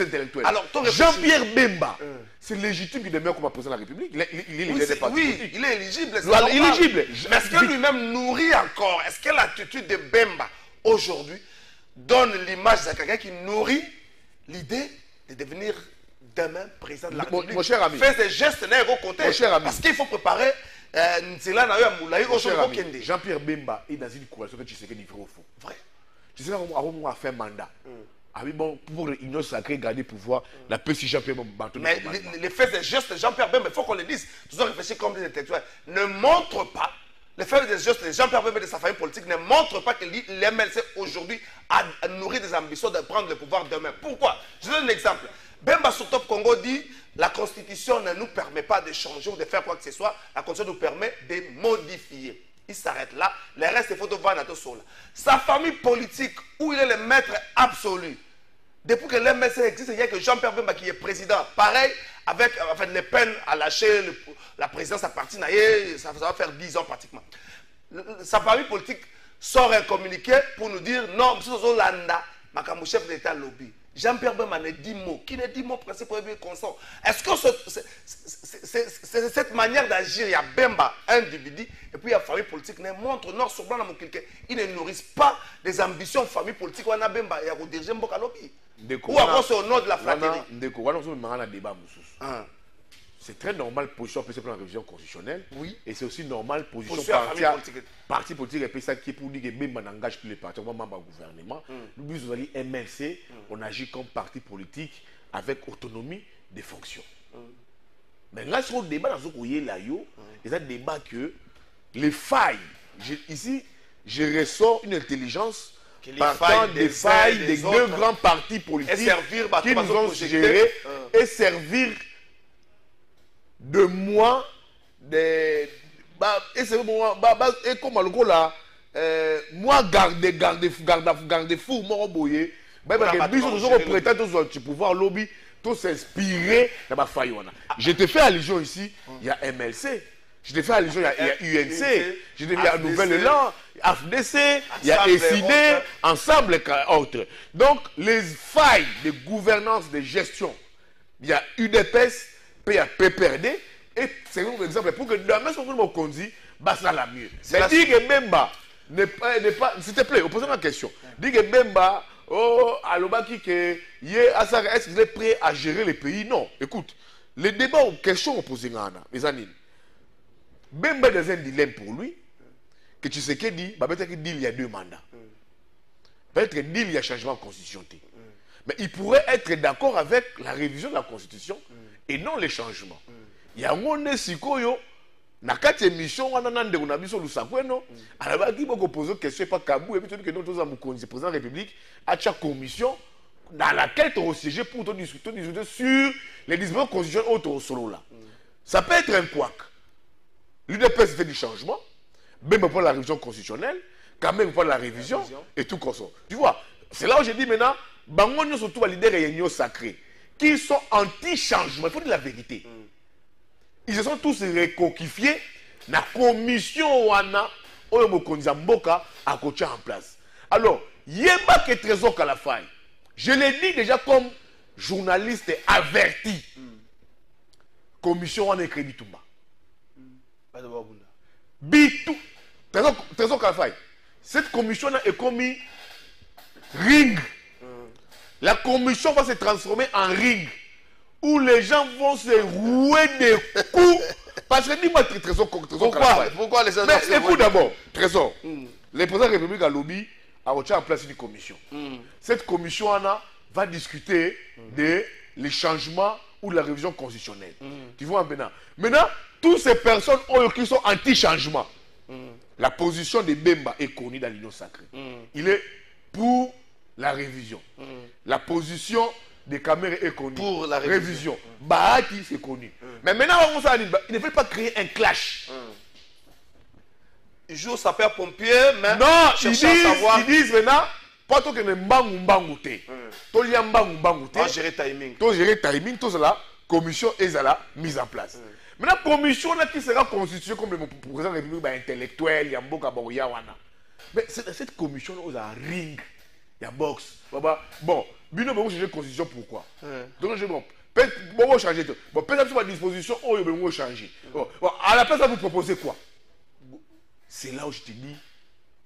intellectuels. Jean-Pierre Bemba, c'est légitime qu'il demeure comme président de la République. Il est leader de parti. Oui, il est éligible. Mais est-ce que lui-même nourrit encore? Est-ce que l'attitude de Bemba aujourd'hui donne l'image de quelqu'un qui nourrit l'idée de devenir demain, président de la Mon République, cher ami. fait des gestes Mon cher ami. parce qu'il faut préparer Jean-Pierre Bemba est dans une coalition que tu sais qu'il est au fond. Vrai. Tu sais, on a fait un mandat. Ah oui, bon, pour l'Union sacrée garder le pouvoir, la paix si Jean-Pierre Bemba. Mais les faits et gestes de Jean-Pierre Bemba, il faut qu'on le dise, tous réfléchir comme des intellectuels, ne montrent pas, les faits et gestes de Jean-Pierre Bemba et de sa famille politique ne montrent pas que l'MLC aujourd'hui a nourri des ambitions de prendre le pouvoir demain. Pourquoi? Je donne un exemple. Bemba sur Top Congo dit la constitution ne nous permet pas de changer ou de faire quoi que ce soit, la constitution nous permet de modifier. Il s'arrête là, le reste il faut voir tout seul. Sa famille politique, où il est le maître absolu, depuis que l'MLC existe, il y a que Jean-Pierre Bemba qui est président. Pareil, avec Le Pen à lâcher la présidence à partir ça va faire 10 ans pratiquement. Sa famille politique sort un communiqué pour nous dire non, M. Zolanda, Makamou chef d'État lobby. Jean-Pierre Bemba ne dit mot. Qui ne dit mot principe pour consent? Est-ce que c'est cette manière d'agir? Il y a Bemba, individu, et puis il y a famille politique, ne montre noir sur blanc dans mon quelqu'un. Ils ne nourrissent pas des ambitions famille politique. On a Bemba, il y a diriger Mboka lobby. Ou avant c'est au nom de la flatterie. C'est très normal position pour la révision constitutionnelle. Oui. Et c'est aussi normal position parti politique et ça qui est pour dire que Bemba n'engage tous les partis, comme membre du gouvernement. Nous, nous allons MLC, on agit comme parti politique avec autonomie des fonctions. Mais là, sur le débat dans ce courrier là, il y a un débat que les failles, ici, je ressors une intelligence partant des failles des deux grands partis politiques qui nous ont gérés et servir de moi et comme le là moi garde fou moi boyer pouvoir lobby tout s'inspirer dans ma faille. Je te fais allusion ici, il y a MLC, je te fais allusion, il y a UNC, je te fais Nouvel Élan, AFDC, il y a SID, ensemble autres. Donc les failles de gouvernance, de gestion, il y a UDPS, il y a PPRD, et c'est un exemple pour que demain, si on conduit, ça la mieux. Mais dis que Bemba n'est pas, s'il te plaît, posez ma question. Dis que Bemba, Alobaki, est-ce qu'il est prêt à gérer le pays? Non. Écoute, les débats aux questions posées, mes amis, Bemba est dans un dilemme pour lui, que tu sais qu'il dit, peut-être qu'il dit il y a 2 mandats. Peut-être qu'il dit il y a changement de constitution. Mais il pourrait être d'accord avec la révision de la constitution et non les changements. Il y a un monde sikoyo, na kati émission on a nande on a biso lusakweno, alors qui beaucoup poser question pas Kabou et puis tu dis que nous tous amukonzi président de la République à chaque commission dans laquelle tu siéger pour te discuter sur les dispositions constitutionnelles autour solo là. Ça peut être un couac. L'UDPS fait du changement, même pour la révision constitutionnelle, quand même pour la révision et tout comme ça. Tu vois, c'est là où j'ai dit maintenant, bango surtout les leaders réunions sacrés qui sont anti-changement, il faut dire la vérité. Ils se sont tous recoquifiés dans la commission wana oyo mokonzi mboka a coaché en place. Alors, yeba que Trésor Kalafay, je l'ai dit déjà comme journaliste averti. Commission wana crédit Tumba. Bitou. Trésor Kalafay. Cette commission est comme ring. La commission va se transformer en ring. Où les gens vont se rouer des coups. Parce que dis-moi, Trésor. Pourquoi les gens mais écoute d'abord, Trésor. Le président de la République a lobby a retiré en place une commission. Cette commission va discuter de les changements ou la révision constitutionnelle. Tu vois maintenant. Maintenant, toutes ces personnes qui sont anti-changement, la position de Bemba est connue dans l'Union sacrée. Il est pour la révision. La position des caméras est connue. Pour la révision. Bahati, c'est connu. Mais maintenant, il ne veut pas créer un clash. Ils jouent sapeur-pompier, mais non, ils disent maintenant, pas tout que ne mbangu te. Tout y a mbangu te. Gérer timing. Tout gérer timing, tout cela, commission est mise en place. Maintenant, commission là qui sera constituée comme le président de la République intellectuel, il y a Mboka Baouya wana. Mais cette commission là, il y a ring, il y a boxe. Bon, Bino va changer de constitution, pourquoi? Donc, je bon, peut-être changer. Bon, peut-être sur la disposition, on va changer. Bon, à la place, vous proposez quoi? C'est là où je te dis,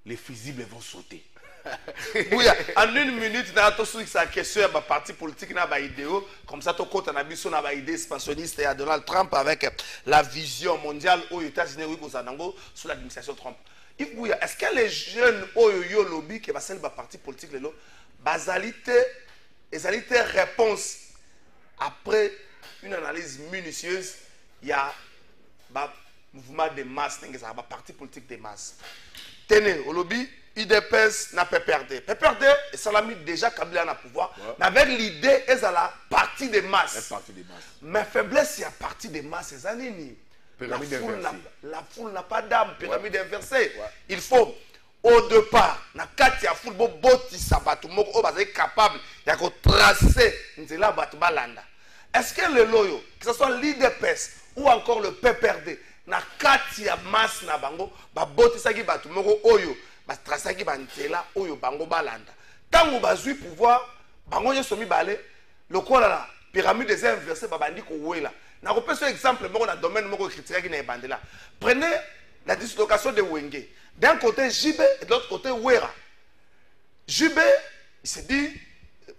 les fusibles vont sauter. Oui, en une minute, on a tout sa question sur parti politique, na idéo, comme ça, tout compte on a vu son idée expansionniste à Donald Trump avec la vision mondiale aux États-Unis sous l'administration Trump. Est-ce que les jeunes au lobby qui va le parti politique les réponse après une analyse minutieuse, il y a un mouvement de masse, un parti politique de masse. Tenez, au lobby, IDPS n'a pas perdu. PPRD, et ça l'a mis déjà Kabila na pouvoir. Ouais. Mais avec l'idée, ils ont la partie des masses. Mais faiblesse, il y a partie des masses. La foule n'a pas d'âme, pyramide inversée. Ouais. Il faut, au départ, na kati ya foule, boti sabatu moko, est capable de tracer la batu balanda. Est-ce que le loyo, que ce soit l'IDPS ou encore le PPRD, na kati ya masse na bango, boti saki batu moko oyo, trasaki bantela oyo bango balanda tango bazui pouvoir bango nyo somi balé le quoi la pyramide des inversés babandi ko wela na ko pesa exemple moko na domaine moko critiquer na bandela. Prenez la dislocation de Wenge, d'un côté JB et de l'autre côté Wera. JB il se dit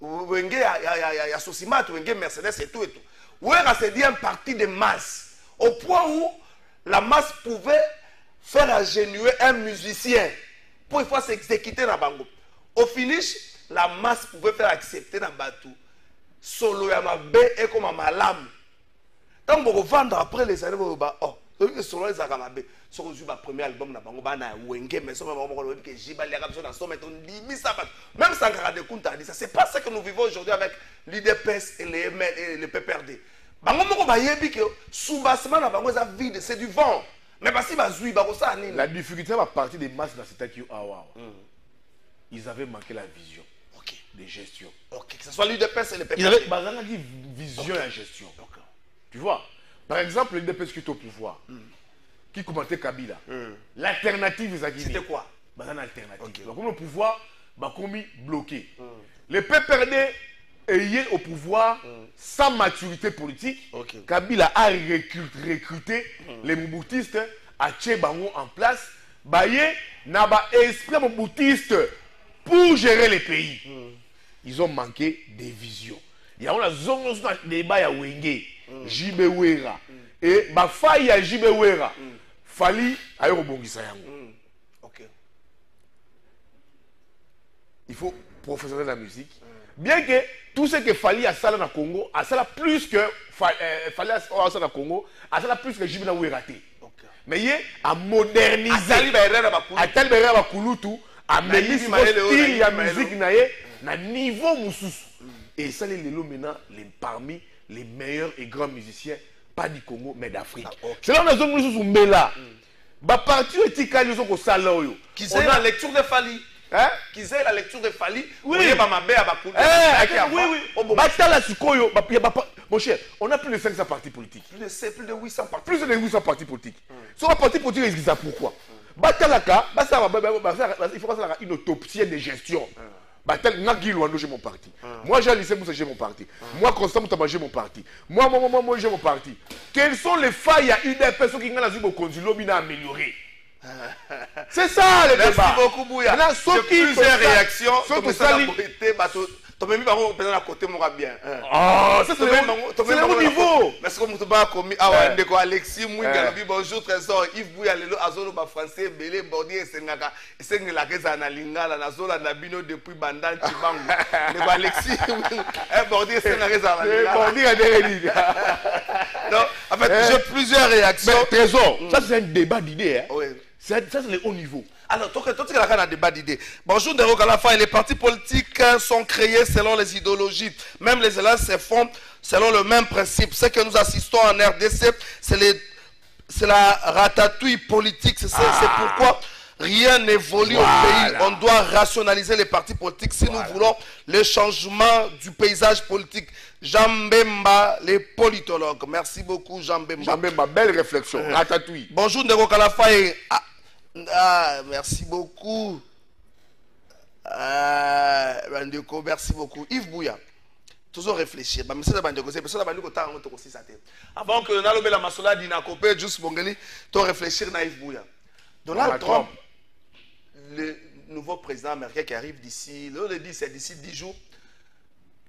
Wenge ya Sosimat, Wenge Mercedes et tout. Wera se dit un parti de masse au point où la masse pouvait faire ingénuer un musicien pour il faut s'exécuter dans Bango. Au finish, la masse pouvait faire accepter dans Batou. Solo Yamabe et comme un malam. Tant qu'on vendre après les années, oh, solo les Agamabe. Sur le premier album, Bango Bana Wenge, mais ça m'a dit que Jiba les Arabes sont mettre limite ça. Même Sankara de Kunta a dit ça. C'est pas ça que nous vivons aujourd'hui avec l'IDPS et les PPRD. Bango Moko Bayebi que sous-bassement dans Bango vide, c'est du vent. Mais parce que la difficulté à partir des masses dans cette équipe, ils avaient manqué la vision de gestion. Que ce soit l'UDPS et le PPRD. Ils avaient une vision et gestion. Tu vois, par exemple, l'UDPS qui est au pouvoir, qui commentait Kabila, l'alternative, c'était quoi? Une alternative. Donc, le pouvoir, commis bloqué. Les PPRD ayant au pouvoir sans maturité politique, Kabila a recruté les mouboutistes à Tchebango en place. Baye n'a pas esprit mouboutiste pour gérer les pays. Ils ont manqué des visions. Il y a une zone de débat à Wenge, Jibewera. Et Bafaï à Jibewera, Fali à Yorobongisayango. Il faut professionnaliser la musique. Bien que tout ce que Fali a salé dans le Congo, a salé plus que Fali a salé dans le Congo, a salé plus que Jibina Oueraté. Mais il a modernisé. A Talibera Bakulutu, a mis le style de musique na niveau moussous. Et ça, les lots maintenant, parmi les meilleurs et grands musiciens, pas du Congo, mais d'Afrique. C'est là où nous sommes moussous, mais là, bah parti etika nous sommes au salon. Qui c'est la lecture de Fali? Hein? Qui c'est la lecture de Fali? Oui. Oui, mon cher, on a plus de 500 partis politiques. Plus de 800 partis. Plus de 800 partis politiques. Sur un parti politique, ils disent pourquoi? Il faut faire une autopsie de gestion. J'ai mon parti. Moi, j'ai Lycée Moussa, j'ai mon parti. Moi, Constant Moutama, j'ai mon parti. Moi, j'ai mon parti. Quelles sont les failles à une des personnes qui ont conduit à améliorer? C'est ça le débat. Merci beaucoup, Bouya. J'ai plusieurs réactions. Tu as mis à côté, moi bien. Ah, ça c'est le haut niveau. Merci beaucoup, Alexis Mouinga. Bonjour, Trésor. Yves Bouya, le Azolo, français, Belé, Bordier, et Sengaka. Et Sengela, Reza, Lingala, Nazola, Nabino, depuis Bandan, Chibango. Alexis, Bordier, Sengaka, Bordier, donc, en fait, j'ai plusieurs réactions. Trésor, ça c'est un débat d'idées. Ça c'est le haut niveau. Alors, toi, tu as un débat d'idées. Bonjour, Dero Kalafa. Les partis politiques sont créés selon les idéologies. Même les élèves se font selon le même principe. Ce que nous assistons en RDC, c'est la ratatouille politique. C'est pourquoi rien n'évolue au pays. On doit rationaliser les partis politiques si nous voulons le changement du paysage politique. Jean Bemba, les politologues. Merci beaucoup, Jean Bemba. Jean Bemba, belle réflexion. Ratatouille. Bonjour, Dero Kalafa. Merci beaucoup. Bandeko, merci beaucoup. Yves Bouya, toujours réfléchir. Avant que Nalobe la Masola Dinakopé, juste Bongeli, tu réfléchir na Yves Bouya. Donald Trump, nouveau président américain qui arrive d'ici, là, on le dit, c'est d'ici 10 jours,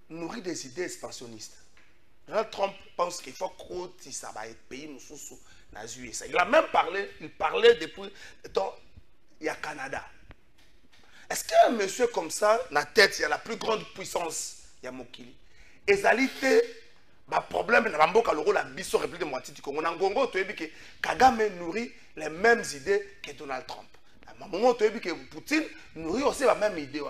nourrit des idées expansionnistes. Donald Trump pense qu'il faut que ça va être pays sous les USA. Il a même parlé, il parlait depuis, donc, il y a Canada. Est-ce qu'un monsieur comme ça, la tête, il y a la plus grande puissance, il y a Mokili. Ezalité, le problème, la République démocratique du Congo, Nangongo, tu as dit que Kagame nourrit les mêmes idées que Donald Trump. À un moment, tu as dit que Poutine nourrit aussi la même idée.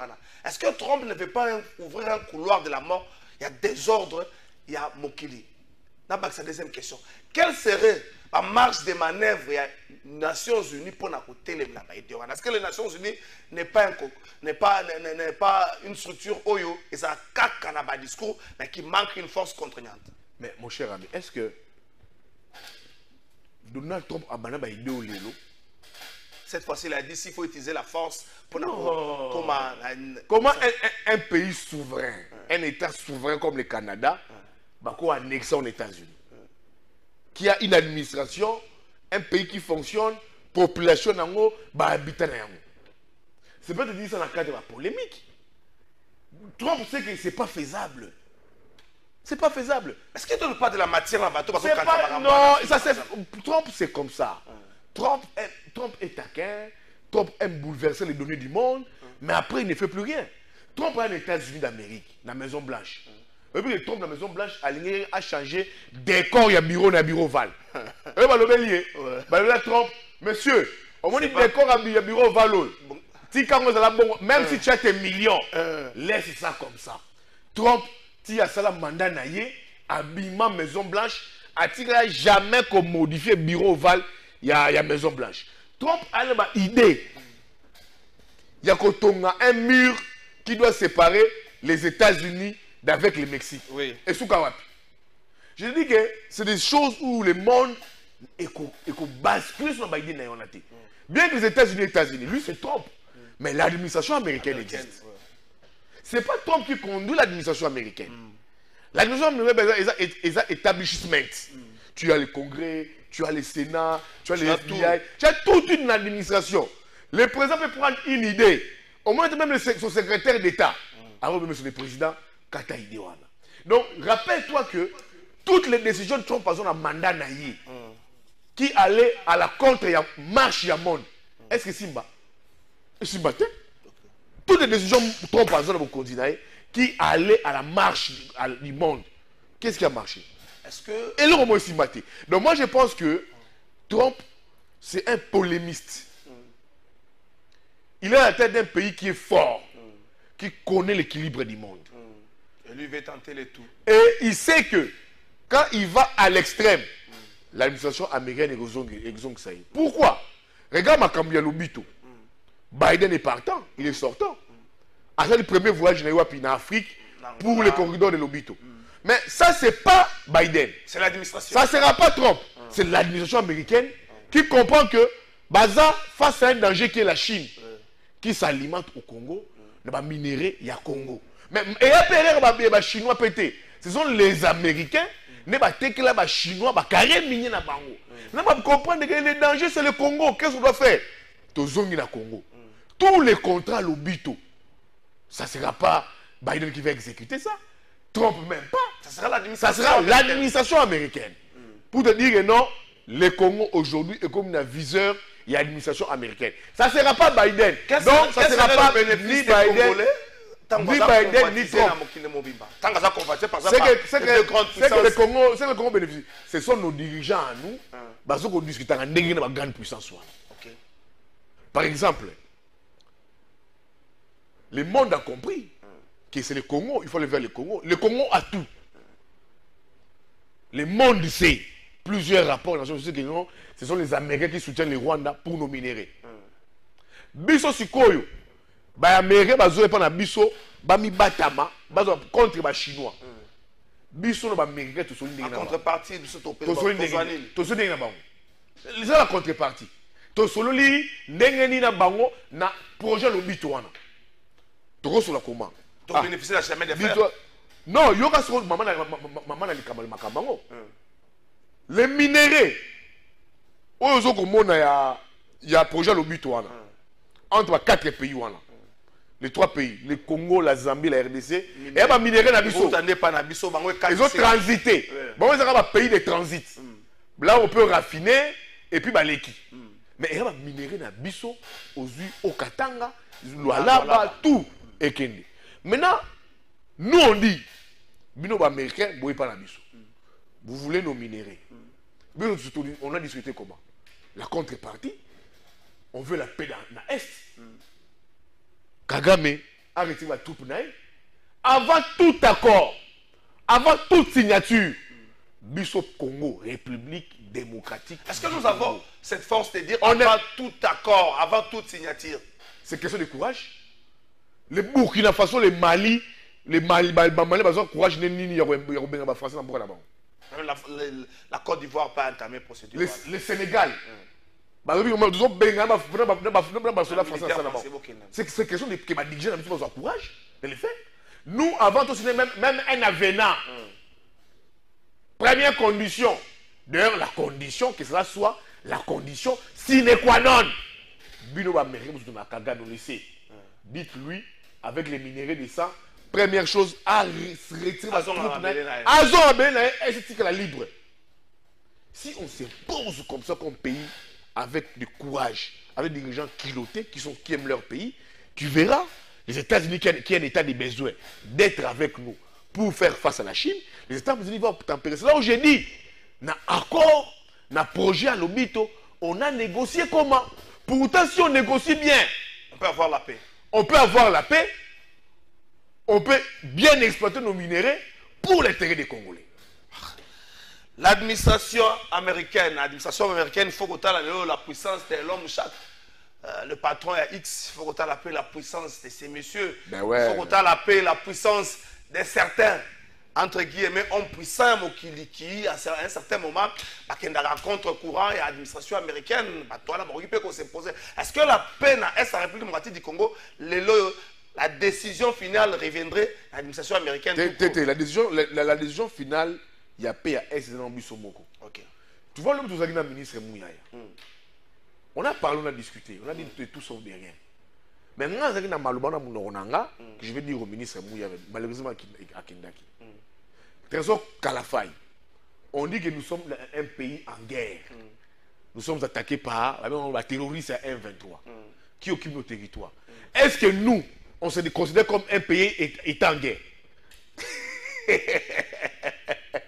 Est-ce que Trump ne veut pas ouvrir un couloir de la mort? Il y a désordre, il y a Mokili. C'est la deuxième question. Quelle serait la marge de manœuvre des Nations Unies pour la côté de la idée? Est-ce que les Nations Unies n'est pas une structure oyo et ça caca dans le discours, mais qui manque une force contraignante? Mais mon cher ami, est-ce que Donald Trump a banni l'idée au lélo? Cette fois-ci, il a dit qu'il faut utiliser la force pour... Comment un pays souverain, un État souverain comme le Canada, va annexer aux États-Unis, qui a une administration, un pays qui fonctionne, population, habitant. C'est pas de dire ça dans le cadre de la polémique. Trump sait que ce n'est pas faisable. C'est pas faisable. Est-ce qu'il ne donne pas de la matière là-bas? Non, Trump c'est comme ça. Trump est taquin, Trump aime bouleverser les données du monde, mais après il ne fait plus rien. Trump est aux États-Unis d'Amérique, dans la Maison Blanche. Et puis Trump, dans la Maison Blanche, a changé décor, il y a bureau Val. Et Trump, monsieur, au moins il décor, il y a bureau Val. Même si tu as tes millions, laisse ça comme ça. Trump, tu as ça la mandat naïe, habillement Maison Blanche, a-t-il jamais qu'on modifie bureau Val, il y a Maison Blanche. Trump a une idée. Il y a un mur qui doit séparer les États-Unis d'avec le Mexique. Oui. Et sous Kawapi. Je dis que c'est des choses où le monde est basculé sur l'idée naïonate. Bien que les États-Unis, lui c'est Trump. Mais l'administration américaine existe. Ce n'est pas Trump qui conduit l'administration américaine. L'administration américaine, il y a établissement. Tu as le Congrès, tu as le Sénat, tu as le FBI, tu as toute une administration. Le président peut prendre une idée. Au moins, même son secrétaire d'État. Alors, monsieur le président, kata idée. Donc, rappelle-toi que toutes les décisions de Trump dans un mandat naïe qui allait à la contre la marche du monde. Est-ce que Simba? Simba, toutes les décisions de Trump dans le continent qui allaient à la marche du monde. Qu'est-ce qui a marché? Est-ce que... Et là, Simba. Donc, moi, je pense que Trump, c'est un polémiste. Il est à la tête d'un pays qui est fort, qui connaît l'équilibre du monde. Et lui veut tenter le tout. Et il sait que quand il va à l'extrême, l'administration américaine est exongue ça. Pourquoi? Regarde Makambia Lobito. Biden est partant, il est sortant. C'est le premier voyage en Afrique pour le corridor de Lobito. Mais ça, c'est pas Biden. C'est l'administration. Ça ne sera pas Trump. C'est l'administration américaine qui comprend que Baza, face à un danger qui est la Chine, qui s'alimente au Congo, il y a minéraux, il y a Congo. Mais il y a des Chinois pétés. Ce sont les Américains, les Chinois, les carrés miniers na bango. Nous comprendre que le danger c'est le Congo. Qu'est-ce qu'on doit faire? Tozongi na Congo. Tous les contrats l'obito. Ça ne sera pas Biden qui va exécuter ça. Trump même pas. Ça sera l'administration américaine. Pour te dire que non, le Congo aujourd'hui est comme un viseur. Il y a l'administration américaine. Ça ne sera pas Biden. Donc, ça ne sera pas ni Biden, ni Biden, ni Trump. C'est que le Congo bénéficie. Ce sont nos dirigeants à nous, qui ont discuté avec une grande puissance. Par exemple, le monde a compris que c'est le Congo, il faut aller vers le Congo. Le Congo a tout. Le monde sait. Plusieurs rapports, ce sont les Américains qui soutiennent le Rwanda pour nos minéraux. Biso Sikoyo, les Américains, Biso, Batama, contre les Chinois. Biso, les Américains, tout en contrepartie, c'est la contrepartie. Tout ce qui na projet Lobito. Tu sur la commande. Tu bénéficies de la chemin de fer. Non, il y a maman na les minéraux, il y a projet Lobito. entre les 4 pays. Les 3 pays, le Congo, la Zambie, la RDC, et il y a des minéraux Nabiso. Ils ont transité. Bon, ils ont un pays de transit. Là, on peut raffiner et puis baleki. Mais il y a des minéraux Nabiso, au Katanga, Lualaba, tout. Maintenant, nous on dit, Bino américain, vous ne pas Nabiso. Vous voulez nos minéraux. On a discuté comment? La contrepartie, on veut la paix dans l'Est. Kagame a retiré la troupe naïe. Avant tout accord, avant toute signature, Bisso Congo, République démocratique. Est-ce que nous avons cette force de dire avant tout accord, avant toute signature? C'est question de courage. Les Burkina Faso, les Mali, ils ont courage, ils ont français dans le la Côte d'Ivoire n'a pas entamé la procédure. Le Sénégal. C'est question de que ma dirigeant a courage de le faire. Nous, avant tout, même un avenant. Première condition. D'ailleurs, la condition, que cela soit la condition sine qua non. Dites-lui, avec les minéraux de sang, première chose, à retirer la troupe. La libre. Si on se pose comme ça comme pays, avec du courage, avec des dirigeants culottés qui aiment leur pays, tu verras les États-Unis qui ont un état de besoin d'être avec nous pour faire face à la Chine. Les États-Unis vont tempérer. C'est là où j'ai dit, dans accord, dans projet à l'Obito, on a négocié comment? Pourtant, si on négocie bien, on peut avoir la paix. On peut avoir la paix, on peut bien exploiter nos minéraux pour l'intérêt des Congolais. L'administration américaine, il faut que la puissance de l'homme chaque. Le patron est X, il faut que tu appelles la puissance de ces messieurs. Il faut que tu appelles la puissance de certains, entre guillemets, hommes puissants qui, à un certain moment, il y a un contre-courant et l'administration américaine, est-ce que la paix dans la République démocratique du Congo, la décision finale reviendrait à l'administration américaine? La décision finale, il y a paix à S dans Bissomoko. Tu vois, l'homme de la ministre Mouyaya. On a parlé, on a discuté, on a dit tout sauf de rien. Maintenant, je vais dire au ministre Mouyaya, malheureusement à Kendaki. Trésor Kalafay, on dit que nous sommes un pays en guerre. Nous sommes attaqués par les terroristes à M23 qui occupent nos territoires. Est-ce que nous, on se considère comme un pays étant en guerre?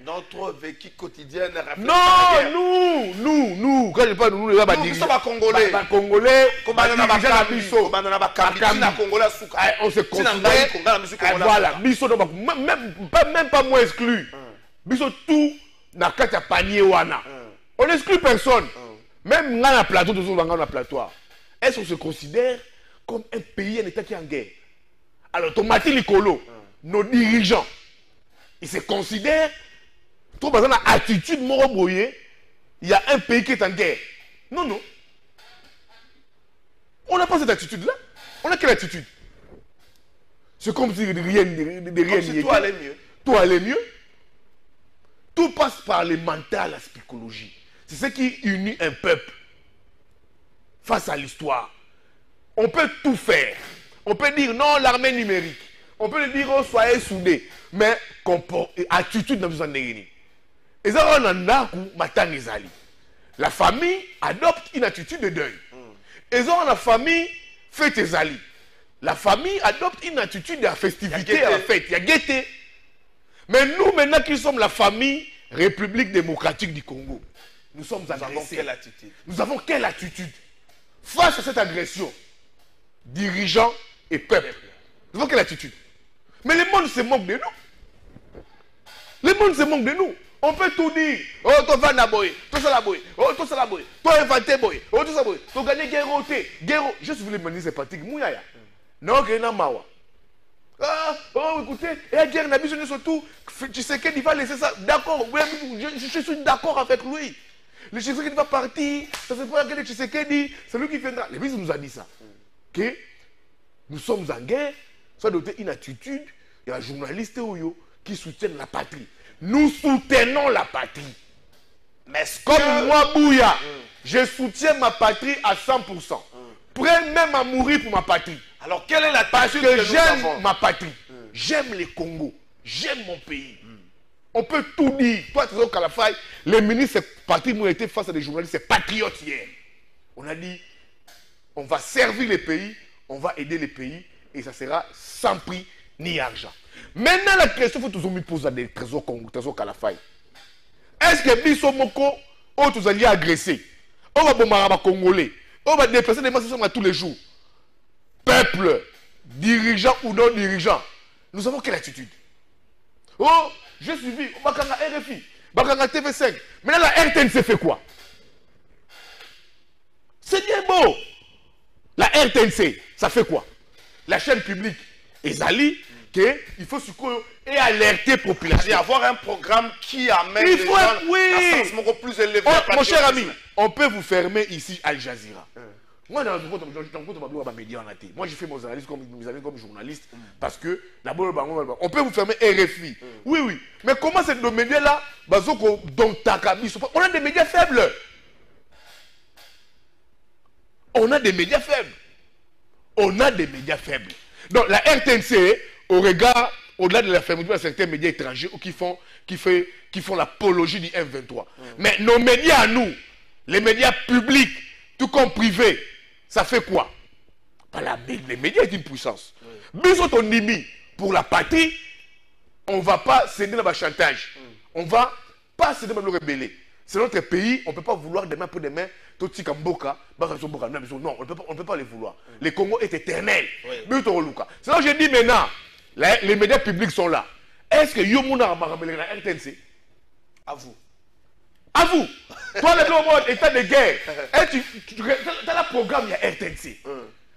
Notre vécu quotidien ne reflète pas la guerre. Nous, quand je parle de nous, nous sommes Congolais. Congolais, on se considère, voilà, même pas moins exclu. Biso tout, na kata panier wana. On n'exclut personne. Même dans le plateau, dans le plateau. Est-ce qu'on se considère comme un pays, un État qui est en guerre? Alors, Tomati Likolo, nos dirigeants, ils se considèrent, trop dans la attitude moroboye, il y a un pays qui est en guerre. Non. On n'a pas cette attitude-là. On a quelle attitude? C'est comme si rien n'y tout allait mieux. Tout allait mieux. Tout passe par le mental, la psychologie. C'est ce qui unit un peuple face à l'histoire. On peut tout faire. On peut dire non, l'armée numérique. On peut dire oh, soyez soudés. Mais attitude dans besoin de gagner. Et ça, on a la famille adopte une attitude de deuil. Et ça, la famille fait tes alliés. La famille adopte une attitude de festivité à la fête. Il y a gaieté. Mais nous, maintenant qui sommes la famille République démocratique du Congo, nous sommes agressés. Nous avons quelle attitude face à cette agression? Dirigeants et peuple. Nous avons quelle attitude? Mais le monde se moque de nous. Le monde se moque de nous. On peut tout dire. Oh, toi, va na boy. Toi, ça la boy. Oh, toi, ça la boy. Toi, inventé boy. Oh, toi, ça boy. Toi, gagné guerroté. Guerro. Juste vous voulez me dire, c'est pratique. Mouyaya. Non, que n'a mawa. Ah, oh, écoutez, la guerre n'a besoin de surtout. Tu sais qu'il va laisser ça. D'accord. Je suis d'accord avec lui. Le Tshisekedi va partir. Ça c'est pas que le Tshisekedi. C'est lui qui viendra. Le ministre nous a dit ça. Que nous sommes en guerre. Ça doit être une attitude. Il y a un journaliste qui soutient la patrie. Nous soutenons la patrie. Mais comme moi, Bouya, je soutiens ma patrie à 100%. prêt même à mourir pour ma patrie. Alors, quelle est la Parce tâche que j'aime ma patrie. J'aime le Congo. J'aime mon pays. On peut tout dire. Toi, tu sais, Kalafay, les ministres partis ont été face à des journalistes, c'est patriotes hier. On a dit, on va servir les pays, on va aider les pays, et ça sera sans prix ni argent. Maintenant, la question que tu me poses à des trésors Congo, trésors Kalafay. Est-ce que Bisso Moko, où tu allez agresser, on va bombarder les Congolais, on va déplacer des masses tous les jours, peuple, dirigeant ou non dirigeant, nous avons quelle attitude? Oh, j'ai suivi, Bakanga RFI, Bakanga TV5. Maintenant, la RTNC fait quoi? C'est bien beau. La RTNC, ça fait quoi? La chaîne publique, Ezali, il faut et alerter la population. Il y avoir un programme qui amène les gens à un sens beaucoup plus élevé. Mon cher ami, on peut vous fermer ici Al Jazeera. Moi, dans le média en athée. Moi, j'ai fait mon analyse comme journaliste parce que d'abord, on peut vous fermer RFI. Oui, oui. Mais comment c'est nos médias-là? On a des médias faibles. On a des médias faibles. On a des médias faibles. Donc, la RTNC, au regard, au-delà de la fermeture de certains médias étrangers qui font l'apologie du M23. Mais nos médias à nous, les médias publics, tout comme privés, ça fait quoi? Les médias sont une puissance. Bisous ton nimi pour la patrie, on ne va pas céder dans le chantage. On ne va pas céder dans le rebelle. C'est notre pays, on ne peut pas vouloir demain pour demain, tout ce Mboka, non, on ne peut pas les vouloir. Les Congo est éternel. C'est là que je dis maintenant, les médias publics sont là. Est-ce que Yomuna a marabelé la RTNC? À vous. À vous. Toi, le état de guerre, dans le programme, il y a RTNC.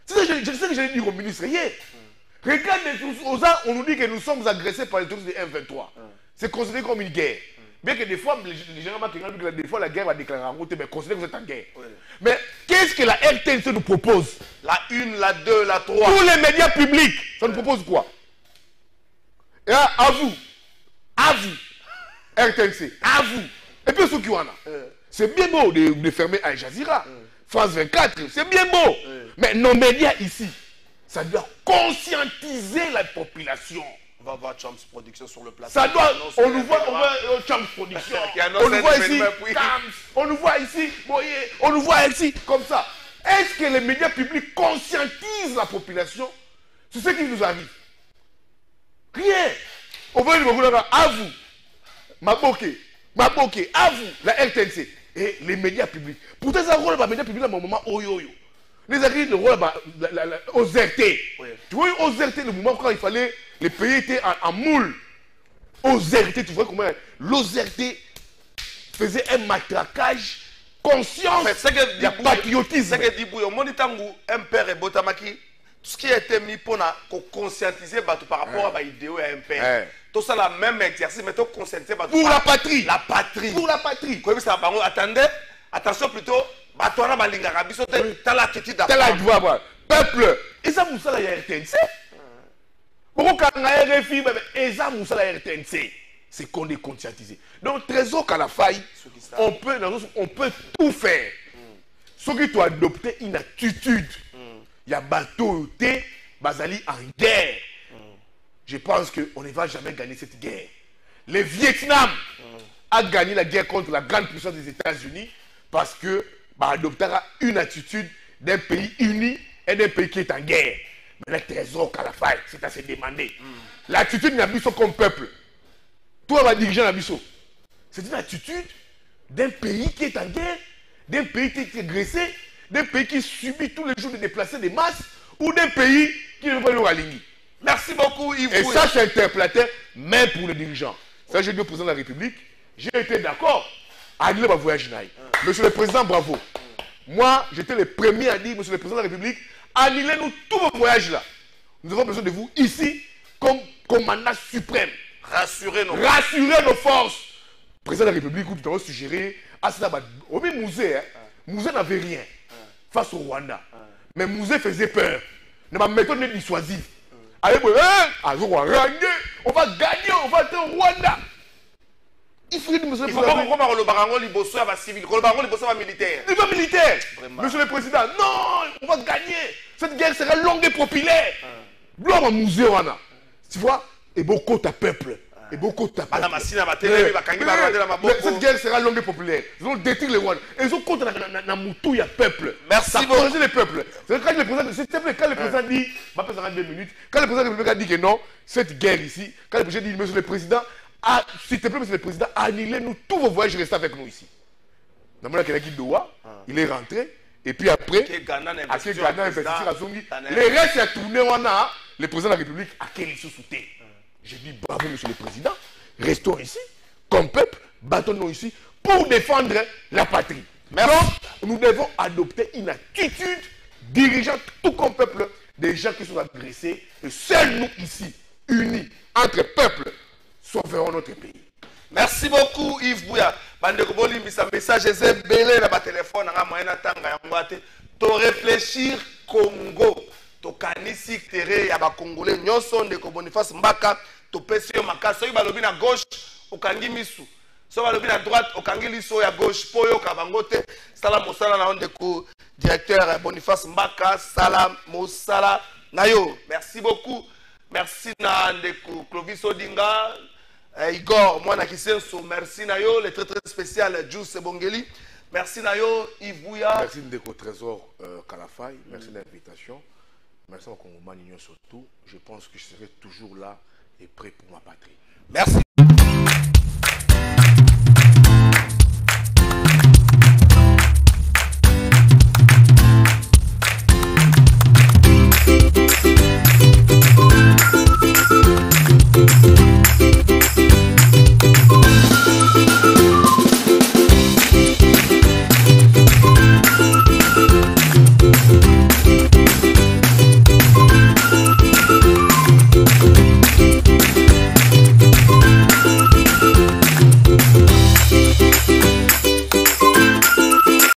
Je sais que j'allais dire au ministre hier. Regarde, on nous dit que nous sommes agressés par les troupes de M23. C'est considéré comme une guerre. Bien que des fois, les gens que des fois la guerre va déclarer en route, mais considérez que vous êtes en guerre. Mais qu'est-ce que la RTNC nous propose? La 1, la 2, la 3. Tous les médias publics, ça nous propose quoi? Et à vous, RTNC, à vous. Et puis ceux qui en a. C'est bien beau de fermer Al Jazeera, France 24, c'est bien beau. Mais nos médias ici, ça doit conscientiser la population. On va voir Champs Production sur le plateau. Ça doit, on nous voit Champs Production. On nous voit ici, on nous voit ici, on nous voit ici, comme ça. Est-ce que les médias publics conscientisent la population sur ce qui nous arrive? Rien. On veut dire à vous, Maboke, à vous, la RTNC et les médias publics. Pourtant, ça rôle les médias publics à un moment oyoyo. Les agriculteurs, le rôle aux RT. Tu vois, aux RT, le moment quand il fallait, les pays étaient en moule. Aux RT, tu vois comment l'OZRT faisait un matraquage conscient. Il y a patriotisme. C'est que Dibouy, au Monitangu, un père et Botamaki, tout ce qui a été mis pour conscientiser par rapport à l'idéo et un père. Tout ça, le même exercice, mais tout conscientiser pour la patrie. La patrie. Pour la patrie. Attendez, attention plutôt. Peuple, et ça vous la RTNC. C'est qu'on est conscientisé. Donc, trésor qu'à la faille, on peut tout faire. Ce qui doit adopter une attitude. Il y a bateau, Bazali en guerre. Je pense qu'on ne va jamais gagner cette guerre. Le Vietnam a gagné la guerre contre la grande puissance des États-Unis parce que adoptera une attitude d'un pays uni et d'un pays qui est en guerre. Mais le trésor qu'à la faille, c'est à se demander. L'attitude d'Abisso comme peuple, toi, va diriger l'Abisso, c'est une attitude d'un pays qui est en guerre, d'un pays qui est agressé, d'un pays qui subit tous les jours de déplacer des masses, ou d'un pays qui ne veut pas le aligner. Merci beaucoup, Yves. Et ça, c'est interprété même pour les dirigeants. Ça, j'ai dit au président de la République, j'ai été d'accord à annuler ma voyage. Monsieur le Président, bravo. Moi, j'étais le premier à dire, Monsieur le Président de la République, annulez-nous tous vos voyages là. Nous avons besoin de vous ici comme commandant suprême. Rassurez nos forces. Président de la République, nous avons suggéré à cela, au même musée, Musée n'avait rien face au Rwanda. Mais Musée faisait peur. Mais ma méthode n'est dissuasive. Allez, on va gagner, on va être au Rwanda. Il faut dire, monsieur le Il faut président. pas qu'on parle au barango liboso à civil, le barango liboso à militaire. Il va militaire. Vraiment. Monsieur le président, non, on va gagner. Cette guerre sera longue et populaire. Gloire au musée, Wana. Tu vois, et beaucoup de peuple. Et beaucoup de peuple. Madame Assina Matele, Cette guerre sera longue et populaire. Ils vont détruire les Wana. Ils ont contre la moutou, il y a peuple. Merci ça beaucoup. le peuple. C'est quand le président, s'il te plaît, quand le président dit, ma passe 2 minutes, quand le président de la République a dit que non, cette guerre ici, quand le président dit, monsieur le président, s'il te plaît, monsieur le président, annulez-nous tous vos voyages, restez avec nous ici. Il est rentré, et puis après, après Ghana investisseur à Zongi, le reste a tourné, le président de la République a quel soutien. Je dis bravo, monsieur le président, restons ici, comme peuple, battons-nous ici pour défendre la patrie. Donc, nous devons adopter une attitude dirigeante, tout comme peuple, des gens qui sont agressés, et seuls nous ici, unis entre peuples, sauverons notre pays. Merci beaucoup Yves Bouya. Bandeko bolimbisa message eze belé na ba téléphone nga moyena tanga yango ate to réfléchir Congo to kanisi terre ya ba congolais nyonso ndeko Boniface Mbaka to pesi yo makasi soki balobi na gauche okangi misu so balobi na droite okangi liso ya gauche po yo ka bango te sala mosala na ndeko directeur Boniface Mbaka sala mosala na yo. Merci beaucoup. Merci na ndeko Clovis Odinga. Igor, moi, merci Nayo, le très très spécial Juice Bongeli. Merci Nayo, Yves Bouya. Merci Ndeko Trésor Kalafay, merci de l'invitation. Merci à Congo surtout. Je pense que je serai toujours là et prêt pour ma patrie. Merci.